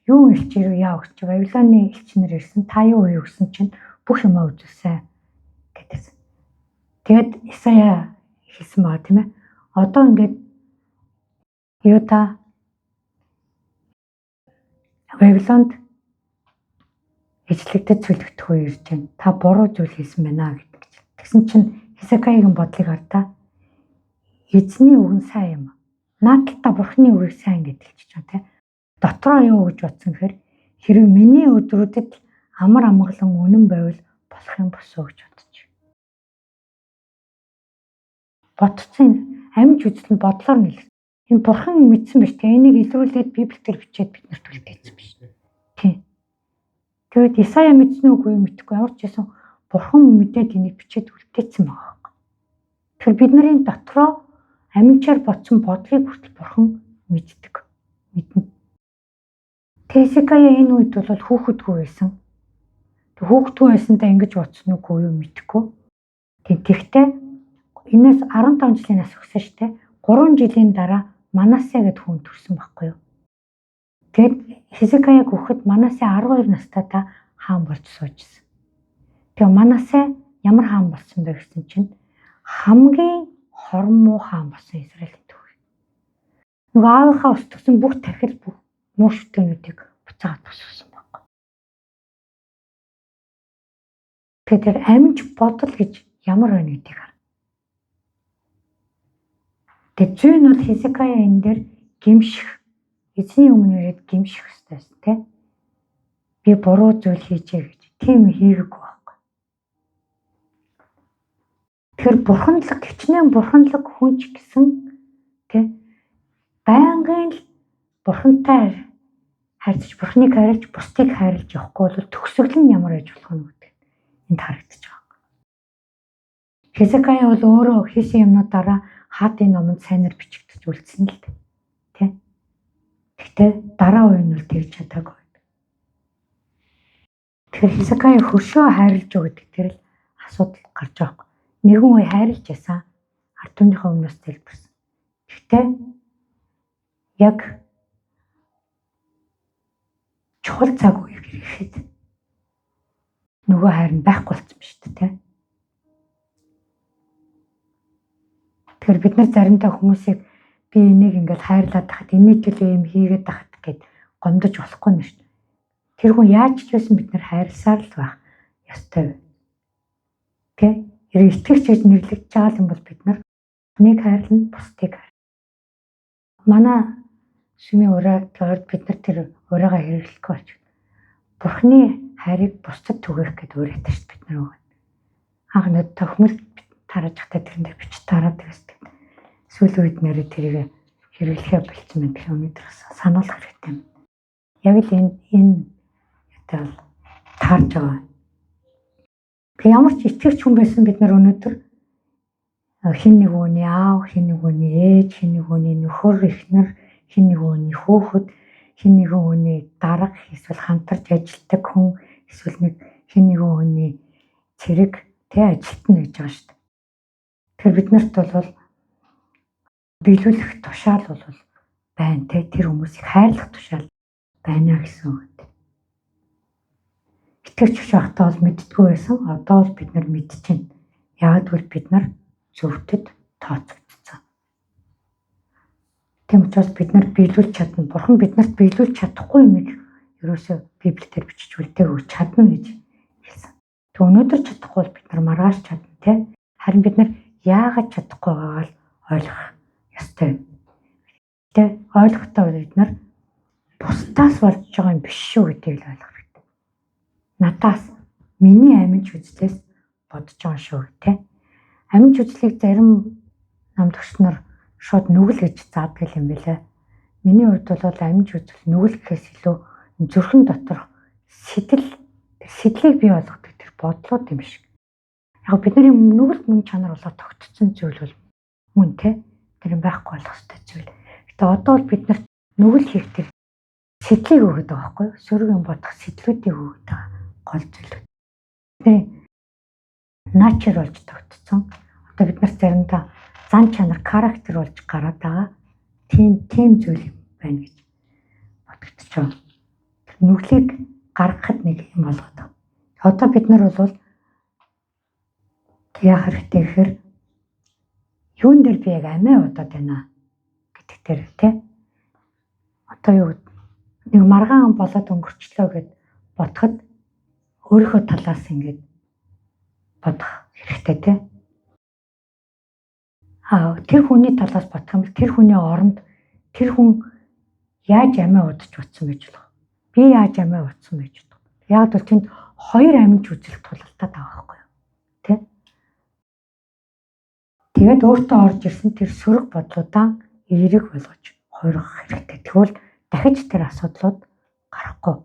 юу элч ирв яа гэж Вавилоны элчнэр ирсэн. Та юу вэ гэсэн чинь бүх юмаа үзүүлсэн гэдэгсэн. Тэгээд Исая хэлсэн баа тийм ээ. Одоо ингээд Юда Вавилонд ижлэгдэж цөлөгдөх үе ирж байна. Та буруу зүйл хийсэн байна гэдэг. Тэгсэн чинь Хизкиягийн бодлыг хардаа эзний үг нь сайн юм. Наадталтаа бурхны үгийг сайн гэдэг хэлчихэж байгаа тийм. Дотроо юу гэж бодсон гэхээр хэрвээ миний өдрүүдэд амар амгалан үнэн байвал болох юм босоо гэж бодож. Бодцсон амж үзэл нь бодлоор нэлээ. Энэ бурхан мэдсэн биш тийм. Энийг илрүүлээд Библиэлд бичээд биднэрт үлдээсэн биш. Тийм. Тэгвэл Исая мэдсэн үгүй мэдэхгүй ямар ч байсан бурхан мэдээд энийг бичээд үлдээсэн байгаа. Тэгэхээр бидний дотроо амжаар бодсон бодлыг хүртэл бурхан мэддэг. Мэднэ. Хизкия энэ үед бол хүүхэдгүй байсан. Тэг хүүхэдгүй байсандаа ингэж бодсон үгүй юу мэдэхгүй. Тэгэхдээ энэс 15 жилийн нас өгсөн шүү дээ. 3 жилийн дараа Манасе гэд хүн төрсөн байхгүй юу. Тэгэд Хизкияг өгөхөд Манасе 12 настай та хаан болж суужсэн. Тэгээ Манасе ямар хаан болсон бэ гэсэн чинь хамгийн хорон муу хаан болсон Израилийн төвөөр. Нөгөө аавынхаа устгасан бүх тархил бүх муу шүтэнүүдийг буцаагаад босгосон байхгүй. Тэгэхээр амж бодол гэж ямар байна гэдгийг хар. Тэгээ зүйн бол Хизкия энэ дээр гимших эзний өмнө ирээд гимших хэрэгтэй байсан тийм. Би буруу зүйл хийжээ гэж тийм хийгээгүй байхгүй. Тэгэхээр бурханлаг хичнээн бурханлаг хүн ч гэсэн тийм байнгын л бурхантай хайрцаж бурхныг хайрлаж бусдыг хайрлаж явахгүй бол төгсгөл нь ямар ээж болох нь гэдэг энд харагдаж байгаа. Хизкия бол өөрөө хийсэн юмнуудаараа хаадын номонд сайнаар бичигдэж үлдсэн л тийм. Гэхдээ дараа үе нь бол тэгж чадаагүй. Тэгэхээр Хизкия хөршөө хайрлаж өгдөг тэр л асуудал гарч байгаа. Нэгэн үе хайрлаж ясан ард түмнийхээ өмнөөс залбирсан. Гэхдээ яг чухал цаг үе гэхэд нөгөө хайр нь байхгүй болсон ба шүү дээ. Тэгэхээр бид нар заримдаа хүмүүсийг би энийг ингээд хайрлаад тахад энэний төлөө юм хийгээд тахад гэд гомдож болохгүй нь шүү дээ. Тэр хүн яаж ч байсан бид нар хайрласаар л байх ёстой. Тэ? Хэрэг итгэгч гэж нэрлэгдэж байгаа юм бол бид нар нэг хайрлана, бусдыг хайрлана. Манай сүмийн ураад бид нар тэр ураагаа хэрэглэхгүй болж байна. Бурхны хайрыг бусдад түгээх гэдэг ураатай шүү дээ бид нар өгнө. Анх нэг тохимол тарааж хата тэрэн дээр бичиж тараад байсан. Сүүлийн үед нэрээ тэрийг хэрэглэхээ болцсон байна. Тэгэхээр өнөөдөр сануулах хэрэгтэй юм. Яг л энэ одоо таарж байгаа. Би ямар ч итгэвч хүн байсан бид нар өнөөдөр хин нэг хүний аав, хин нэг хүний ээж, хин нэг хүний нөхөр, эхнэр, хин нэг хүний хүүхэд, хин нэг хүний дарга, эсвэл хамтарч ажилладаг хүн, эсвэл нэг хин нэг хүний цэрэг тэ ажилтна гэж байгаа шүү дээ. Тэгэхээр бид нарт бол биелүүлэх тушаал бол байна те, тэр хүмүүсийг хайрлах тушаал байна гэсэн үг. Итгэвч байхдаа бол мэддэггүй байсан. Одоо бол бид нар мэдчихэв. Яг л бид нар зөвхөд тооцогдсон. Тийм учраас бид нар биелүүлж чадна. Бурхан биднэрт биелүүлж чадахгүй юмыг ерөөсөө Библиэлд бичиж үлдээгүү чадна гэж хэлсэн. Тэг өнөөдөр чадахгүй бол бид нар маргааш чадна те. Харин бид нар яагаад чадахгүй байгааг ойлгох ёстой. Тэ ойлгохдоо бид нар бусдаас болж байгаа юм биш шүү гэдгийг л ойлгох хэрэгтэй. Надаас миний аминч үзлээс бодож байгаа шүү те. Аминч үзлийг зарим намдагч нар шууд нүгэл гэж заадаг юм билээ. Миний хувьд бол аминч үзэл нүгэл гэхээс илүү зүрхэн доторх сэтлийг бий болгодог тэр бодлууд юм шиг. Яг бидний нүгэл мөн чанар болоод тогтцсон зүйл бол мөн те. Тэр юм байхгүй болох хэрэгтэй зүйл. Гэтэ одоо бол бид нарт нүгэл хийх тэр сэтлийг өгöd байгаа байхгүй юу? Сөрөг юм бодох сэтлүүдийг өгöd байгаа гол зүйлүүд. Тэгээ натур болж тогтцсон. Одоо бид нарт заримдаа зан чанар, характер болж гараад байгаа. Тийм зүйл байна гэж бодогдож байна. Нүглийг гаргахад нэг юм болгоод байна. Одоо бид нар бол яах хэрэгтэй гэхээр юун дээр би яг амиа удаад байна гэдэг дээр тий. Одоо юу нэг маргаан болоод өнгөрчлөө гэд бодоход өөрийнхөө талаас ингэж бодох хэрэгтэй тий. Тэр хүний талаас бодох юм бол тэр хүний оронд тэр хүн яаж амиа удаж утсан байж болох. Би яаж амиа утсан байж болох. Яг бол тэнд хоёр аминч үзэл тулалдаад байгаа байхгүй юу. Тэ? Тэгээд өөртөө орж ирсэн тэр сөрөг бодлуудаа эерэг болгож хорих хэрэгтэй. Тэгвэл дахиж тэр асуудлууд гарахгүй.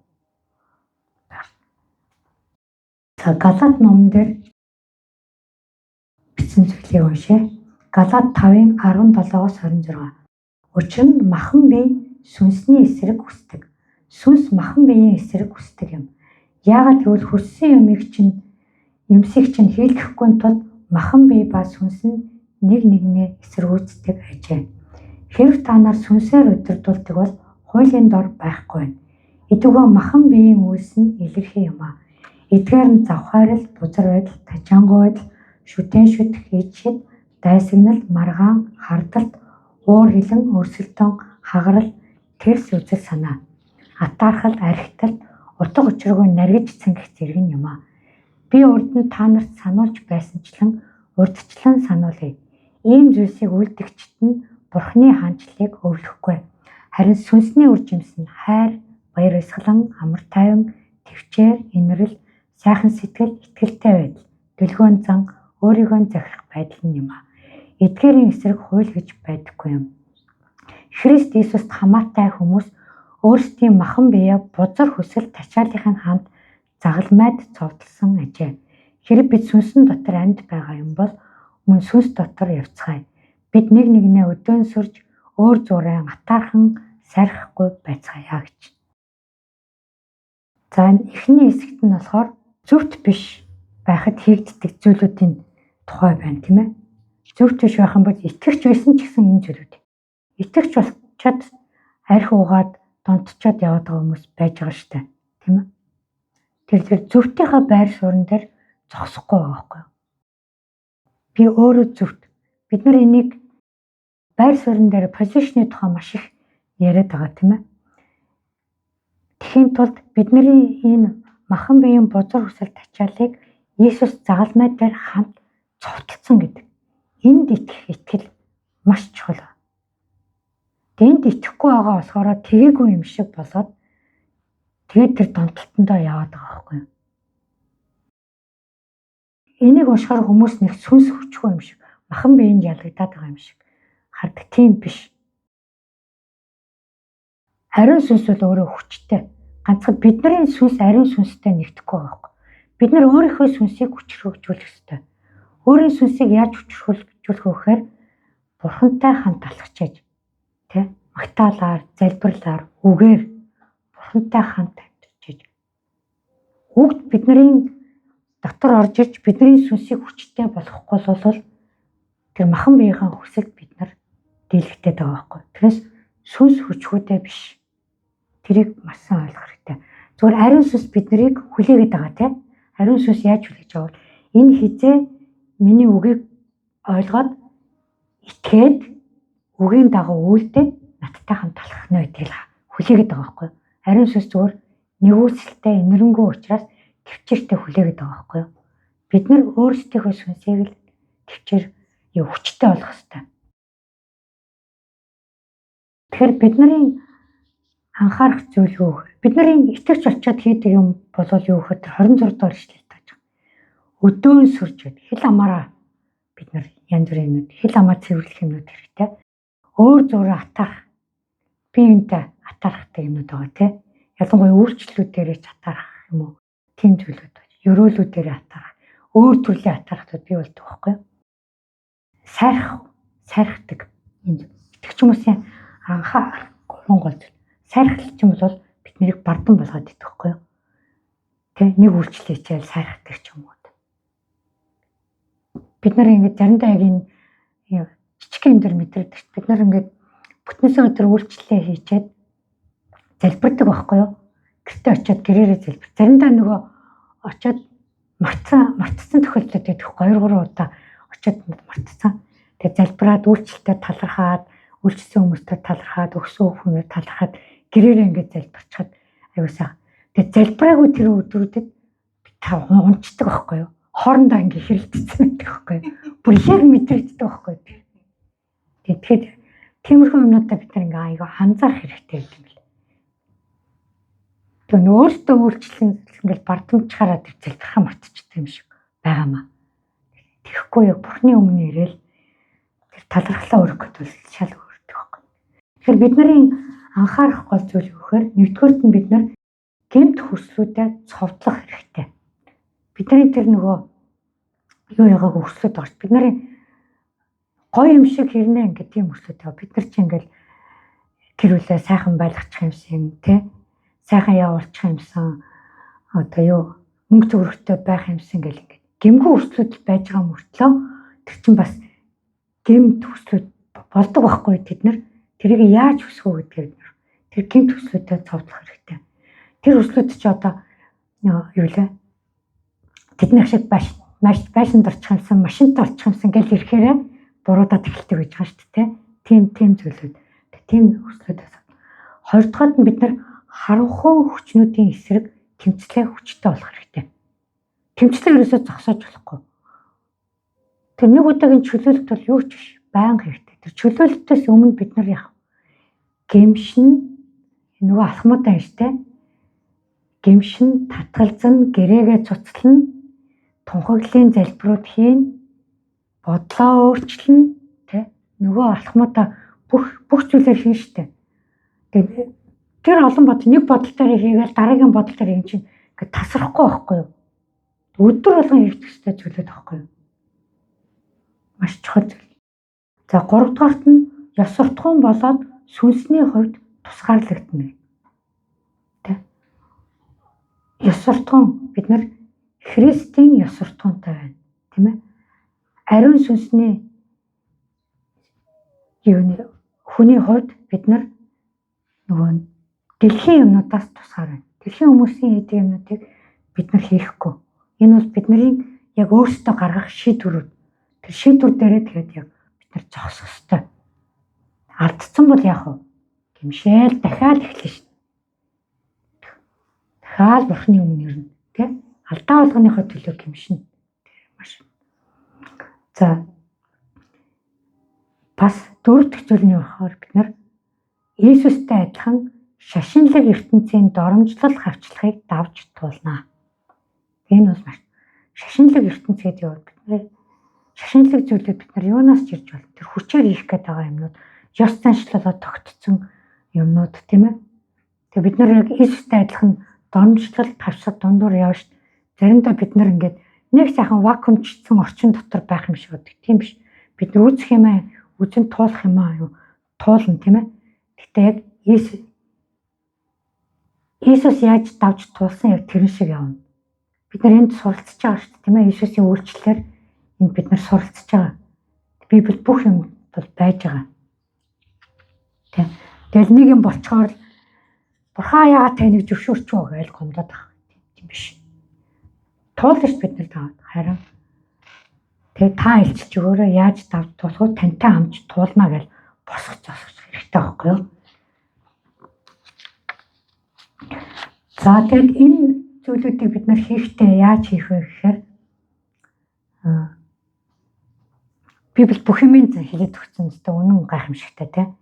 За Галаат номон дээр бичсэн зүйлийг уншъя. Галаат 5-ын 17-оос 26. Учир нь махан бие сүнсний эсрэг хүсдэг. Сүнс махан биеийн эсрэг хүсдэг юм. Яагаад гэвэл хүссэн юмсыг чинь хийлгэхгүй тул махан бие ба сүнс нь нэг нэгнээ эсэргүүцдэг ажээ. Хэрв та нар сүнсээр удирдуулдаг бол хуулийн дор байхгүй байна. Идэггүй махан биеийн үйлс нь илэрхий юм аа. Эдгээр нь завхаарл, бузар байдал, тажаангуй байдал, шүтэн шүтэх, ичхэд, дайсагнал, маргаан, хардалт, уур хилэн, өрсөлдөөн, хагарал, тэрс үзэл санаа, атаархал, архитал, утга учиргүй наргиж цэнгэх зэрэг юм аа. Би урд нь та нарт сануулж байсанчлан урдчлан сануулъя. Ийм зүйлсийг үлдэгчт нь Бурхны хаанчлалыг өвлөхгүй. Харин сүнсний үр жимс нь хайр, баяр баясгалан, амар тайван, тэвчээр, инрэл, сайхан сэтгэл, итгэлтэй байдал, дэлгөөн зан, өөрийгөө захирах байдал нь юм аа. Эдгээрийн эсрэг хууль гэж байдаггүй юм. Христ Иесуст хамаатай хүмүүс өөрсдийн махан биеэ бузар хүсэл тачааллын хамт загалмайд цовдлсон ажээ. Хэрэг бид сүнсэн дотор амьд байгаа юм бол мөн сүнс дотор явцгаая. Бид нэг нэгнээ өдөөн сөрж өөр зурайн атаархан сайрахгүй байцгаая гэж. За эхний хэсэгт нь болохоор зөвхт биш байхад хийгддэг зүйлүүдийн тухай байна тийм ээ. Зөвхт биш байх юм бол итгэвч байсан ч гэсэн энэ зүйлүүд. Итгэвч болчоод арх уугаад донтчоод яваад байгаа хүмүүс байж байгаа шүү дээ. Тийм ээ. Тэгэхээр зөвхтийнхаа байр суурин дээр зогсохгүй байгаа байхгүй юу? Би өөрөө зөвхт. Бид нар энийг байр суурин дээр позишны тухай маш их яриад байгаа тийм ээ. Тэхийн тулд бидний энэ махан биеийн бузар хүсэл тачаалыг Иесус загалмай дээр хамт цовтлцсон гэдэг. Энд итгэх итгэл маш чухал. Энд итгэхгүй байгаа болохоор тгээггүй юм шиг болоод тэгээд тэр донтолтондоо яваад байгаа байхгүй юу? Энийг уушгаар хүмүүс нэг сүнс хүчгүй юм шиг, махан биеинд ялгагдаад байгаа юм шиг хардаг. Тийм биш. Ариун сүнс бол өөрөө хүчтэй. Ганцхан бидний сүнс ариун сүнстэй нэгдэхгүй байгаа байхгүй. Бид нар өөрийнхөө сүнсийг хүчрхэгжүүлэх ёстой. Өөрийн сүнсийг яаж хүчрхэгжүүлэх вэ гэхээр Бурхантай хамт алхачиж, тэ? Магтаалаар, залбирлаар, үгээр Бурхантай хамт амьдарч. Үгд бидний дотор орж ирж бидний сүнсийг хүчтэй болгохгүй бол тэр махан биеийн хүсэлд бид нар дийлэгдээд байгаа байхгүй. Тэрээс сүнс хүчгүйтэй биш. Тэрийг маш сайн ойлгох хэрэгтэй. Зүгээр ариун сүнс биднийг хүлээгээд байгаа тийм. Ариун сүнс яаж хүлээж байгаа вэ? Энэ хизээ миний үгийг ойлгоод итгээд үгийн дагуу үйлдэл надтай хамт алхах нь гэдгийг хүлээгээд байгаа байхгүй. Ариун сүнс зүгээр нэгүсэлтэй инэрэнгүү учраас төвчээртэй хүлээгээд байгаа байхгүй. Бид нар өөрсдийнхөө сүнсийг л төвчээр хүчтэй болгох хэрэгтэй. Тэгэхээр бидний анхаарах зүйл юу вэ? Бидний итгэж очиод хийдэг юм бол юу гэхээр 26 дугаар ишлэлд тааж байгаа. Өдөөн сүржээд хил амаараа бид нар янз бүрийн юмуд хил амаа цэвэрлэх юмуд хэрэгтэй. Өөр зураа атаарах, бие биентэй атаархтай юмуд байгаа тийм. Ялангуяа үйлчлэлүүдээр ч атаарах юм уу? Тийм зүйлүүд байна. Ерөөлүүдээр атаарах, өөр төрлийн атаархтууд бий болдог байхгүй юу? Сайрхдаг. Итгэж хүмүүсийн анхаарах гурван гол зүйл. Сайрхал ч юм бол биднийг бардан болгоод идэх байхгүй юу? Тэ нэг үйлчлэл хийчихэл сайрхдаг ч юм уу. Бид нар ингэж заримдаа яг энэ жижиг юм дээр мэдрэгдэж бид нар ингэж бүтнээсээ өдөр үйлчлэлээ хийчихэд залбирдаг байхгүй юу? Гэртээ очиод гэрээрээ залбир. Заримдаа нөгөө очиод мартсан тохиолдлууд байдаг. 2-3 удаа очиод мартсан. Тэгээд залбираад үйлчлэлтэй талархаад, үйлчлсэн хүмүүстэй талархаад, өгсөн хүмүүст талархаад гэрээрээ ингэж залбирчаад аюусаа. Тэгээд залбираагүй тэр өдрүүдэд би та унцдаг байхгүй юу? Хоорондоо ингэ хэрэлдсэн байдаг байхгүй юу? Бүр яг мэдрэгддэг байхгүй юу? Тэгэхээр тиймэрхүү юмнуудаа бид нар ингээ аяга анзаарах хэрэгтэй юм байна. Тэгээд өөртөө үйлчлэн ингээл бардамжхаараа тэр залбирхаа мартчихдаг юм шиг байгаамаа. Тэгэхгүй яг Бурхны өмнө ирээл тэр талархлаа өргөхөд бол шал өөртөө байхгүй. Тэгэхээр бидний анхаарах гол зүйл юу гэхээр нэгдүгээрт нь бид нар гэмт хүслүүдэд цовдлох хэрэгтэй. Бидний тэр нөгөө юу ягааг хүслүүд орч бид нарын гоё юм шиг хэрнээ ингээд тийм хүслүүд байгаа. Бид нар чинь ингээл тэр үлээ сайхан байлгачих юмсан тий сайхан явуулчих юмсан одоо юу мөнгө төгрөгтэй байх юмсан гэл ингээд гэмгүй хүслүүд байж байгаа мөртлөө тэр чинь бас гэмт хүслүүд болдог байхгүй тэд нар тэрийг яаж хүсэх вэ гэдгийг тэр гэмт хүслүүдэд цовдлох хэрэгтэй. Тэр хүслүүд чи одоо юу лээ тэдний шиг байшинд орчих юмсан машинтай олчих юмсан гэл ирэхээрээ буруудаад эхэлдэг гэж байгаа шүү дээ. Тийм зүйлүүд. Тийм хүслүүдээс. Хоёрдугаар нь бид нар харанхуй хүчнүүдийн эсрэг тэмцлээ хүчтэй болох хэрэгтэй. Тэмцлээ ерөөсөө зогсоож болохгүй. Тэр нэг удаагийн чөлөөлөлт бол юу ч биш. Байнга хэрэгтэй. Тэр чөлөөлөлтөөс өмнө бид нар яах вэ? Гэмшин нөгөө алхмуудаа штэ. Гэмшин, татгалзан, гэрээгээ цуцлана, тунхаглалын залбирууд хийн, бодлоо өөрчлөн, тэ нөгөө алхмуудаа бүх зүйлээр хийн штэ. Тэгээд тэр олон бодол нэг бодол дээр хийгээл дараагийн бодол дээр юм чинь ингээд тасрахгүй байхгүй юу? Өдөр болгон хийх хэрэгтэй зүйлүүд байхгүй юу? Маш чухал зүйл. За 3 дугаарт нь ёс суртахуун болоод сүнсний хувьд тусгаарлагдана. Тэ? Ёс суртахуун бид нар Христийн ёс суртахуунтай байна, тийм ээ? Ариун сүнсний хүний хувьд бид нар нөгөө дэлхийн юмнуудаас тусгаар байна. Дэлхийн хүмүүсийн хийдэг юмнуудыг бид нар хийхгүй. Энэ бол бидний яг өөрсдөө гаргах шийдвэрүүд. Тэр шийдвэр дээрээ тэгээд яг бид нар зогсох ёстой. Алдсан бол яах вэ? Гэмшээл дахиад эхлэн шүү. Дахиад бурхны өмнө ирнэ. Тэ? Алдаа болгоныхоо төлөө гэмшинэ. Маш. За. Бас дөрөв дэх зүйл нь болохоор бид нар Иесустэй адилхан шашинлаг ертөнцийн доромжлол хавчлагыг давж туулнаа. Энэ бол маш шашинлаг ертөнц гэдэг юу? Бидний шашинлаг зүйлүүд бид нар юунаас ч ирж байна. Тэр хүчээр хийх гээд байгаа юмнууд, ёс заншлалаа тогтцсон юмнууд тийм ээ. Тэгээ бид нар яг Иесустэй адилхан доромжлол тавьсад дундуур явж заримдаа бид нар ингээд нэг сайхан вакуумчсан орчин дотор байх юм шиг байдаг. Тийм биш. Бид нар үзэх юм аа, үзэн туулах юм аа юу? Туулна тийм ээ. Гэтэ яг Иесус яаж давж туулсан яг тэр шиг явна. Бид нар энд суралцж байгаа шүү дээ тийм ээ. Иесусийн үйлчлэлээр энд бид нар суралцж байгаа. Библи бүх юм бол байж байгаа. Тэ. Тэгэл нэг юм болчоор Бурхан яагаад таныг зөвшөөрч байгаа гэж гомдоод байгаа юм биш. Туулж бид нар таа харин тэгээ та илчилж өөрөө яаж давж туулах вэ? Тантай хамт туулна гэж босгож хэрэгтэй байхгүй юу? За тэгээд энэ зүйлүүдийг бид нар хийхдээ яаж хийх вэ гэхээр Библи бүх юмыг хэлээд өгсөн гэдэг үнэн гайхамшигтай тийм.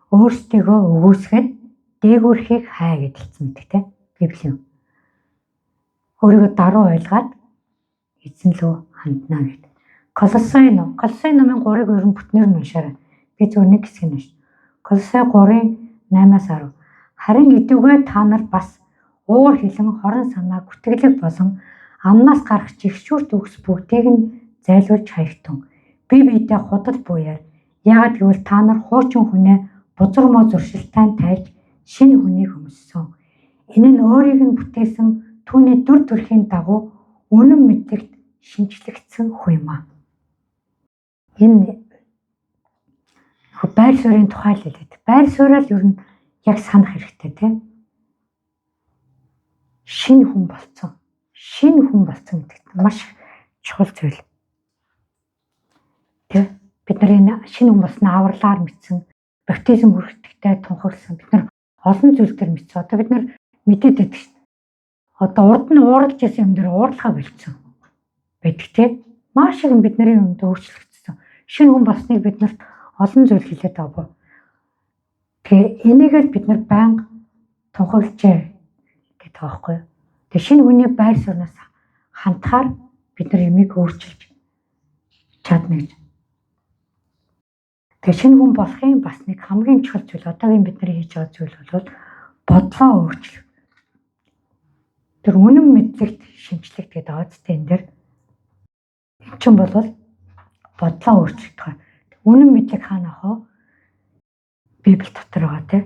Өөрсдийгөө өвөөсгöd дээгүүрхийг хай гэдэлсэн гэдэг тийм. Библи юм. Өөрийгөө даруй ойлгоод эзэн лөө хандна гэдэг. Колосай номын 3-ыг ерөн бүтнээр нь уншаарай. Би зөв нэг хэсэг нь унш. Колосай 3:8-аас 10. Харин идэвхтэй та нар бас уур хилэн хорон санаа гүтгэлэг болон амнаас гарах жигшүүрт үгс бүгдийг нь зайлуулж хаягтун. Бие биедээ худал буяар. Яагад гэвэл та нар хуучин хүнээ бузар муу зуршилтай тайлж шинэ хүнийг өмссөн. Энэ нь өөрийг нь бүтээсэн түүний дүр төрхийн дагуу үнэн мэдэгт шинжлэгдсэн хүн юм аа. Энэ байр суурийн тухай л хэлээд. Байр сууриал ер нь яг санах хэрэгтэй тийм. Шинэ хүн болцсон. Шинэ хүн болцсон гэдэг маш чухал зүйл. Тэ бид нар энэ шинэ хүн болсноо авралаар мэдсэн, баптизм хүргэхдээ тунхагласан. Бид нар олон зүйл төр мэдсэн. Одоо бид нар мэдээд байдаг шүү дээ. Одоо урд нь ууралж байсан юм дээр уурлахаа болцсон. Байдаг тийм. Маш их бидний өмд өөрчлөгдсөн. Шинэ хүн болсныг бид нарт олон зүйл хэлээд байгаа. Тэгээ энийгээр бид нар байнга тунхаглажээ гэдэг байгаа байхгүй юу? Тэгээ шинэ хүний байр сууриас хандахаар бид нар юмыг өөрчилж чадна гэж. Тэгээ шинэ хүн болохын бас нэг хамгийн чухал зүйл одоогийн бидний хийж байгаа зүйл бол бодлоо өөрчлөх. Тэр үнэн мэдлэгт шинжлэх гэдэг байгаа зү энэ дэр. Энэ чинь бол бодлоо өөрчлөх. Үнэн мэдлэг хаана ах вэ? Библи дотор байгаа тийм.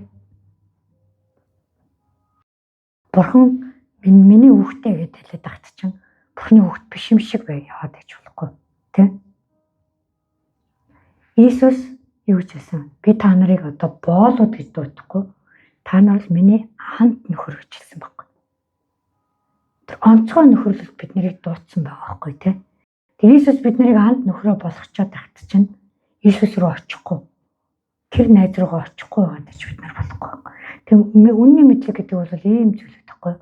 Бурхан миний хүүхдээ гэж хэлээд багт чинь Бурханы хүүхд биш юм шиг бай яваад гэж болохгүй тийм. Иесус юу гэж хэлсэн? Би та нарыг одоо боолууд гэж дуудахгүй. Та нар л миний хамт нөхөр гэж хэлсэн байхгүй. Тэр онцгой нөхөрлөлд бид нарыг дуудсан байгаа байхгүй тийм. Тэгээ Иесус бид нарыг хамт нөхрөө болгочоод багт чинь Иесус рүү очихгүй. Тэр найз руугаа очихгүй байгаа гэж бид нар болохгүй. Тэгээ үнний мэдлэг гэдэг бол ийм зүйлүүд байхгүй.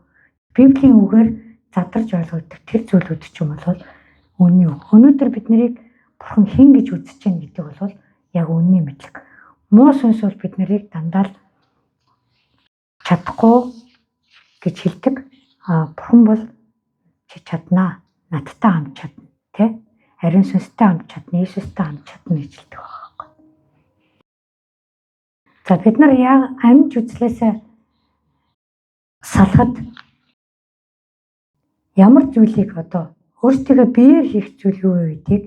Библийн үгээр задарж ойлгогддог тэр зүйлүүд ч юм бол үнний үг. Өнөөдөр бид нарыг Бурхан хэн гэж үзэж байна гэдэг бол яг үнний мэдлэг. Муу сүнс бол бид нарыг дандаа л чадахгүй гэж хэлдэг. Бурхан бол чи чаднаа. Надтай хамт чадна, тэ? Ариун сүнстэй хамт чадна, Иесустэй хамт чадна гэж хэлдэг байгаа. За бид нар яг амьд үзлээсээ салахад ямар зүйлийг одоо өөрсдөө биеэр хийх зүйл юу вэ гэдгийг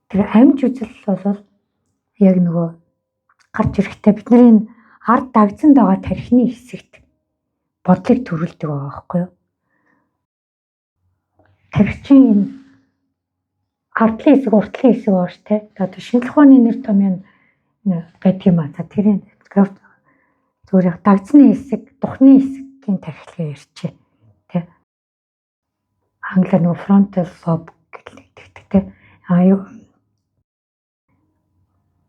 тэр амьд үзэл бол яг нөгөө гарч ирэхдээ бидний ард дагцсан байгаа тархины хэсэгт бодлыг төрүүлдэг байгаа байхгүй юу? Тархичин ардлын хэсэг, уртлын хэсэг бааш те. Одоо шинжлэх ухааны нэр том юм байдаг юм аа. За тэрийн зүгээр дагцны хэсэг, духны хэсгийн тархилгаа ярьчих те. Англиар нөгөө frontal lobe гэдэг те.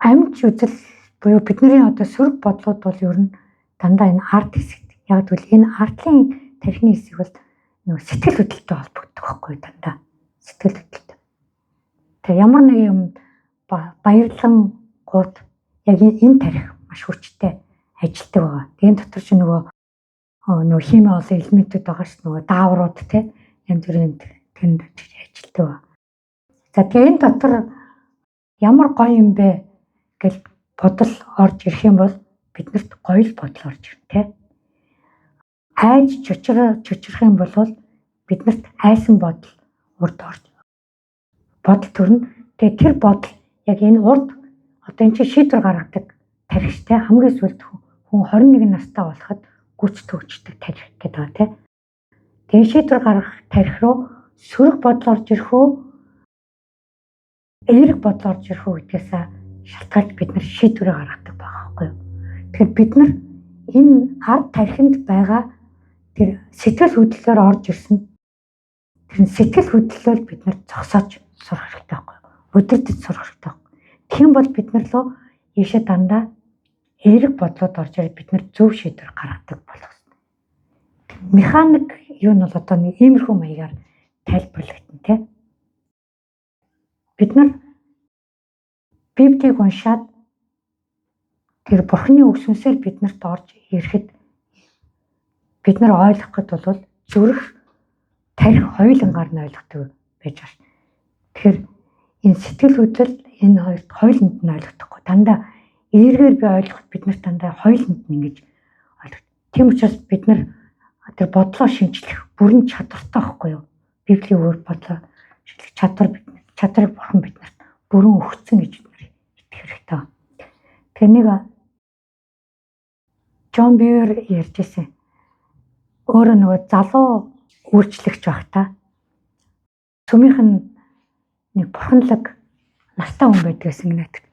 Амьд үзэл буюу бидний одоо сөрөг бодлууд бол ер нь дандаа энэ арт хэсэгт. Яг тэгвэл энэ артлын тархины хэсэг бол нөгөө сэтгэл хөдлөлтөй холбогддог байхгүй дандаа. Сэтгэл хөдлөлт. Тэгээ ямар нэг юм баярлан гууд яг энэ тарих маш хүчтэй ажилтдаг байгаа. Энэ дотор ч нөгөө хими олон элементүүд байгаа шүү. Нөгөө дааврууд те янз бүрийн тэнд ажилтдаг байгаа. За тэгээ энэ дотор ямар гоё юм бэ гэж бодол орж ирэх юм бол биднэрт гоё л бодол орж ирнэ те. Айж чөчрөх юм бол биднэрт айсан бодол урд орж бодол төрнө. Тэгээ тэр бодол яг энэ урд одоо энэ чинь шийдвэр гаргадаг тарихтай хамгийн сүүлд хүн 21 настай болоход гүч төгчдөг тарих гэдэг байгаа тийм. Тэгээ шийдвэр гаргах тарих руу сөрөг бодол орж ирэх үү, эерэг бодол орж ирэх үү гэдгээс шалтгаалж бид нар шийдвэрээ гаргадаг байгаа байхгүй юу. Тэгэхээр бид нар энэ ард тархинд байгаа тэр сэтгэл хөдлөлөөр орж ирсэн тэр сэтгэл хөдлөлөөр бид нар зогсоож сурах хэрэгтэй байхгүй юу. Өдөртөж сурах хэрэгтэй байхгүй. Тийм бол бид нар лөө ийшээ дандаа эерэг бодлоод орж ирээд бид нар зөв шийдвэр гаргадаг болох хэрэгтэй. Механик юу нь бол одоо нэг иймэрхүү маягаар тайлбарлагдана тийм. Бид нар Библийг уншаад тэр Бурхны үгсүнсээр биднэрт орж ирэхэд бид нар ойлгоход бол зүрх тарих хоёулангаар нь ойлгохдаг байж байна. Тэгэхээр энэ сэтгэл хөдлөл энэ хоёрт хоёуланд нь ойлгохдохгүй. Дандаа эергээр би ойлгоход бид нарт дандаа хоёуланд нь ингэж ойлгох. Тийм учраас бид нар тэр бодлоо шинжлэх бүрэн чадвартай байхгүй юу? Библийн өөр бодлоо шинжлэх чадварыг Бурхан биднэрт бүрэн өгсөн гэж бид нар итгэх хэрэгтэй. Тэр нэг Джон Бивер ярьжсэн. Өөрөө нөгөө залуу үйлчлэгч байхдаа цөмийнх нь нэг бурханлаг настай хүн байдаг гэсэн гэнэ.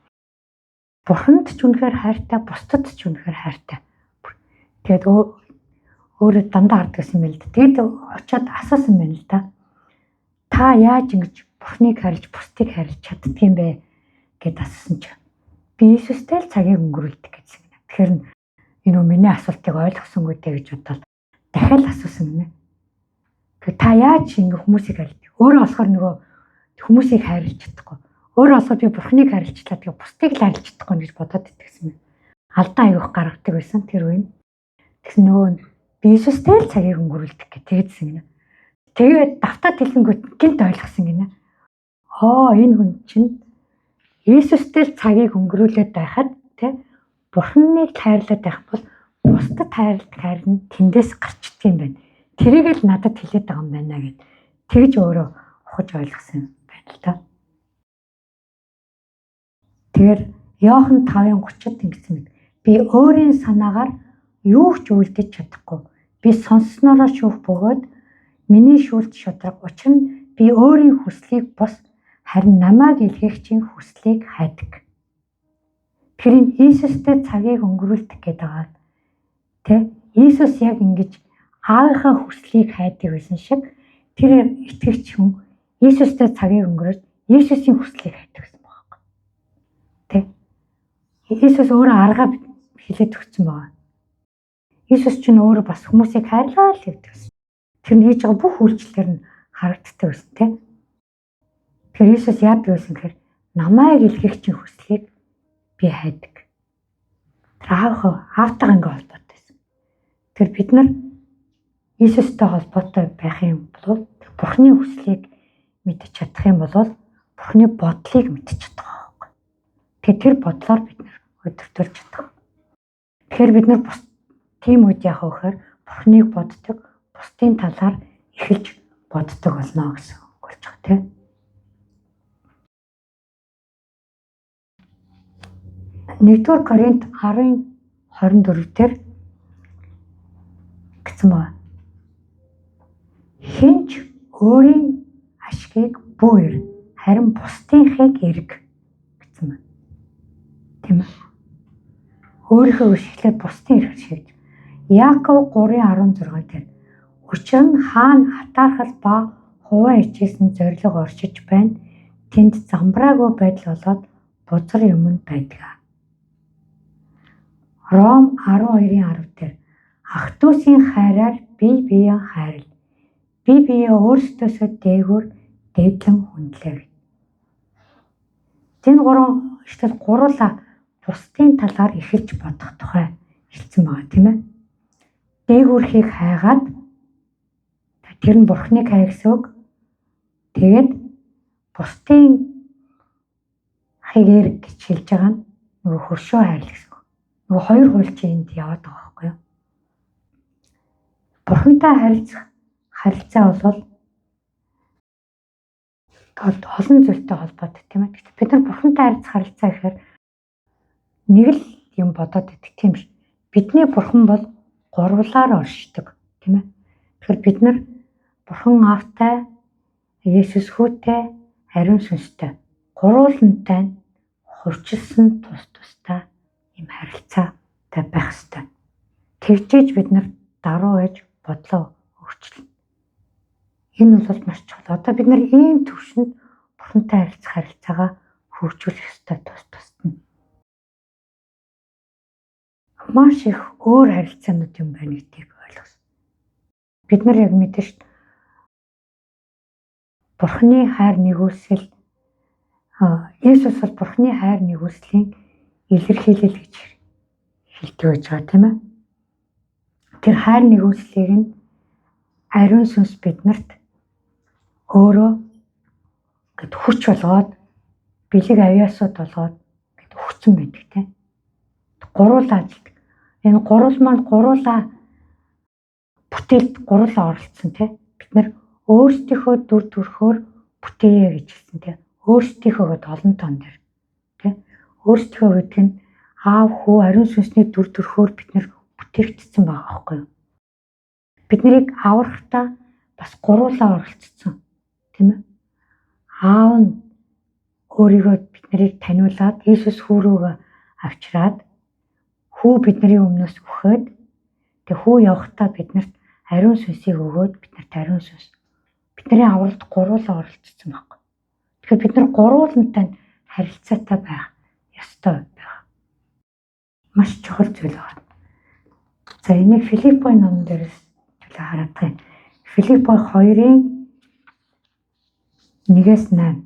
Бурханд ч үнэхээр хайртай, бусдад ч үнэхээр хайртай. Тэгээд өөрөө дандаа хардаг гэсэн юм л да. Тэгээд очиад асуусан байна л да. Та яаж ингэж Бурхныг харилж, бусдыг харилж чаддаг юм бэ гэд асуусан чинь би Иесустэй л цагийг өнгөрүүлдэг гэсэн гэнэ. Тэгэхээр энэ миний асуултыг ойлгосонгүй дээ гэж бодоод дахиад асуусан гэнэ. Тэгээд та яаж ингэ хүмүүсийг харилж? Өөрөө болохоор нөгөө хүмүүсийг хайрлаж чадахгүй. Өөрөө болохоор би Бурхныг хайрлажлаа тэгээ бусдыг л хайрлаж чадахгүй гэж бодоод идэгсэн юм. Алдаа аяах гаргадаг байсан тэр үе. Тэгсэн нөгөө би Иесустэй л цагийг өнгөрүүлдэг гэж тэгсэн гинэ. Тэгээд давтаад хэлэнгүүт гинт ойлгосон гинэ. Энэ хүн чинь Иесустэй л цагийг өнгөрүүлээд байхад тэ Бурхныг хайрлаад байх бол бусдад хайр нь тэндээс гарчдаг юм байна. Тэрийг л надад хэлээд байгаа юм байна гэд тэгж өөрөө ухаж ойлгосон байна л да. Тэгэхээр Иохан 5:30-д ингэсэн мэт. Би өөрийн санаагаар юу ч үйлдэж чадахгүй. Би сонсснороо шүүх бөгөөд миний шүүлт шудраг. Учир нь би өөрийн хүслийг бус харин намайг илгээгчийн хүслийг хайдаг. Тэр нь Иесустэй цагийг өнгөрүүлдэг гэдэг байгаа. Тэ? Иесус яг ингэж аавынхаа хүслийг хайдаг байсан шиг тэр итгэгч хүн Иесустэй цагийг өнгөрөөж Иесусийн хүслийг хайдаг гэсэн байна. Тэ? Иесус өөрөө аргаа хэлээд өгсөн байна. Иесус ч өөрөө бас хүмүүсийг хайрлаа л гэдэг. Тэр нь хийж байгаа бүх үйлчлэлээр нь харагддаг байсан тийм. Тэгэхээр Иесус яадаг байсан гэхээр намайг илгээгчийн хүслийг би хайдаг. Тэр аавтайгаа ингээ холбоотой байсан. Тэр бид нар Иесустэй холбоотой байх юм бол Бурхны хүслийг мэдчих чадах юм бол Бурхны бодлыг мэдчих чадах байхгүй. Тэгэхээр тэр бодлоор бид нар өдөртөлж чадах. Тэгэхээр бид нар тийм үед яах вэ гэхээр Бурхныг боддог, бусдын талаар эхэлж боддог болно гэсэн үг болж байгаа тийм. Нэгдүгээр Коринт 10:24 дээр гэсэн байна. Хинч өөрийн ашгийг бүү харин бусдынхыг эрг гэсэн байна. Тийм ээ. Өөрийнхөө ашиглаад бусдын эрг шигж. Яаков 3:16 дээр учир нь хаана хатаархал ба хуваа ичээсэн зориг оршиж байна. Тэнд замбраагүй байдал болоод бузар юмд байдаг. Ром 12:10 дээр ах дүүсийн хайраар бие биеэ хайрл. Бие биеэ өөрсдөөсөө дээгүүр дээдлэн хүндлээ. Энэ гурван ишлэл гуруула бусдын талаар эхэлж бодох тухай хэлсэн байгаа тийм ээ. Дээгүүрхийг хайгаад тэр нь бурхныг хай гэсэн үг. Тэгээд бусдын хайр гэж хэлж байгаа нь нөгөө хөршөө хайр гэсэн үг. Нөгөө хоёр хуульчийн энд яваад байгаа байхгүй юу? Бурхантай харилцаа бол олон зүйлтэй холбоотой тийм ээ. Бид нар бурхантай харилцах харилцаа гэхээр нэг л юм бодоод байдаг тийм биш. Бидний бурхан бол гурвлаар оршдог тийм ээ. Тэгэхээр бид нар бурхан аавтай, Есүс хүйтэй, ариун сүнстэй гурвуулантай хурцлсан тус тустай юм харилцаатай байх ёстой. Тэгжээж бид нар даруй байж бодлоо өөрчилнө. Энэ бол маш чухал. Одоо бид нар ийм төвшөнд бурхантай харилцаагаа хөгжүүлэх ёстой тус тусна. Маш их өөр харилцаанууд юм байна гэдгийг ойлгосон. Бид нар яг мэдэн шүү дээ. Бурхны хайр нэгүүлсэл Есүс бол бурхны хайр нэгүүлслийн илэрхийлэл гэж хэлдэг байж байгаа тийм ээ. Тэр хайр нэгүүлслийг нь ариун сүнс биднэрт өөрөө гэд хүч болгоод бэлэг авьяасууд болгоод гэд өгсөн байдаг тийм. Гуруулаа ажилтдаг. Энэ гурвал маань гуруулаа бүтээлд гуруулаа оролцсон тийм. Бид нар өөрсдийнхөө дүр төрхөөр бүтээе гэж хэлсэн тийм. Өөрсдийнхөө гэд олон тон дээр тийм. Өөрсдийнхөө гэдэг нь аав, хүү, ариун сүнсний дүр төрхөөр бид нар бүтээгдсэн байгаа байхгүй юу? Бид нарыг аврахтаа бас гуруулаа оролцсон тийм ээ. Аав нь өөрийгөө бид нарыг таниулаад Есүс хүү рүүгээ авчираад хүү бидний өмнөөс өгөхөд тэг хүү явахдаа биднэрт ариун сүнсийг өгөөд биднэрт ариун сүнс бидний авралт гуруулаа оролцсон байхгүй. Тэгэхээр бид нар гуруулантай харилцаатай байх ёстой байх. Маш чухал зүйл байна. За энийг Филиппо номон дээрээс хараад байна. Филиппо 2:1-8.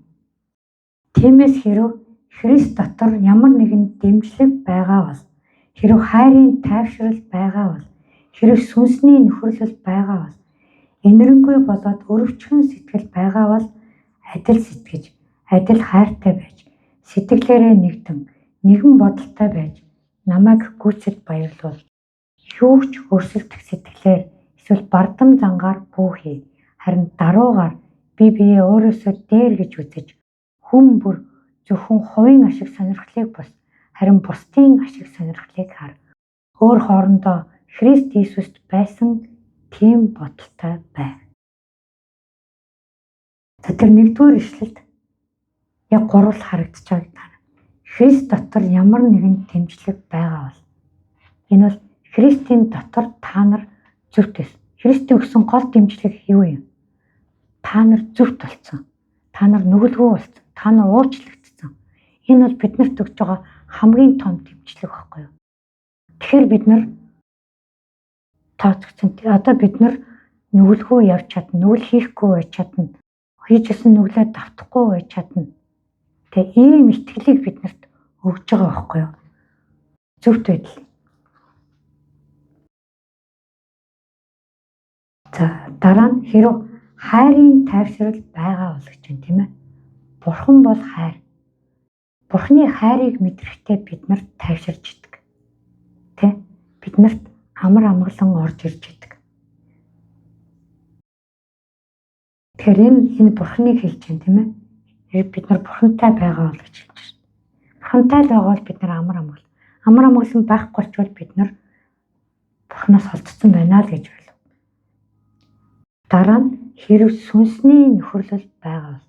Тиймээс хэрв Христ дотор ямар нэгэн дэмжлэг байгаа бол, хэрв хайрын тайвшрал байгаа бол, хэрв сүнсний нөхөрлөл байгаа бол, инэрэнгүй болоод өрөвчгөн сэтгэл байгаа бол адил сэтгэж, адил хайртай байж, сэтгэлээрээ нэгдэн, нэгэн бодолтой байж, намайг гүйцэд баярлуул. Юуч өрсөлдөх сэтгэлээр эсвэл бардам зангаар бүүхий. Харин даруугаар бие биеэ өөрөөсөө дээр гэж үзэж, хүн бүр зөвхөн хувийн ашиг сонирхлыг бус, харин бусдын ашиг сонирхлыг хар. Өөр хоорондоо Христ Иесуст байсан тийм бодолтой бай. Тэр нэгдүгээр ишлэлд яг гурвал харагдаж байгаа. Христ дотор ямар нэгэн дэмжлэг байгаа бол энэ бол Христийн дотор та нар зөвхт байсан. Христийн өгсөн гол дэмжлэг юу юм? Та нар зөвхт болсон. Та нар нүгэлгүй болсон. Та нар уучлагдсан. Энэ бол биднэрт өгж байгаа хамгийн том дэмжлэг байхгүй юу? Тэгэхээр бид нар тооцогдсон. Одоо бид нар нүгэлгүй явж чадна, нүгэл хийхгүй байж чадна. Хийжсэн нүглээ давтахгүй байж чадна. Тэгээ ийм итгэлийг биднэрт өгж байгаа байхгүй юу? Зөвхт байдал. За дараа нь хэрв хайрын тайвшрал байгаа бол гэж байна тийм ээ. Бурхан бол хайр. Бурханы хайрыг мэдрэхдээ бид нарт тайвширч идэг. Тэ? Бид нарт амар амгалан орж ирж идэг. Тэгэхээр энэ Бурханыг хэлж байна тийм ээ. Бид нар Бурхантай байгаа бол гэж хэлж байна. Бурхантай байгаа бол бид нар амар амгалан байхгүй ч бол бид нар Бурханаас холдсон байна л гэж байна. Дараа нь хэрв сүнсний нөхөрлөл байгаа бол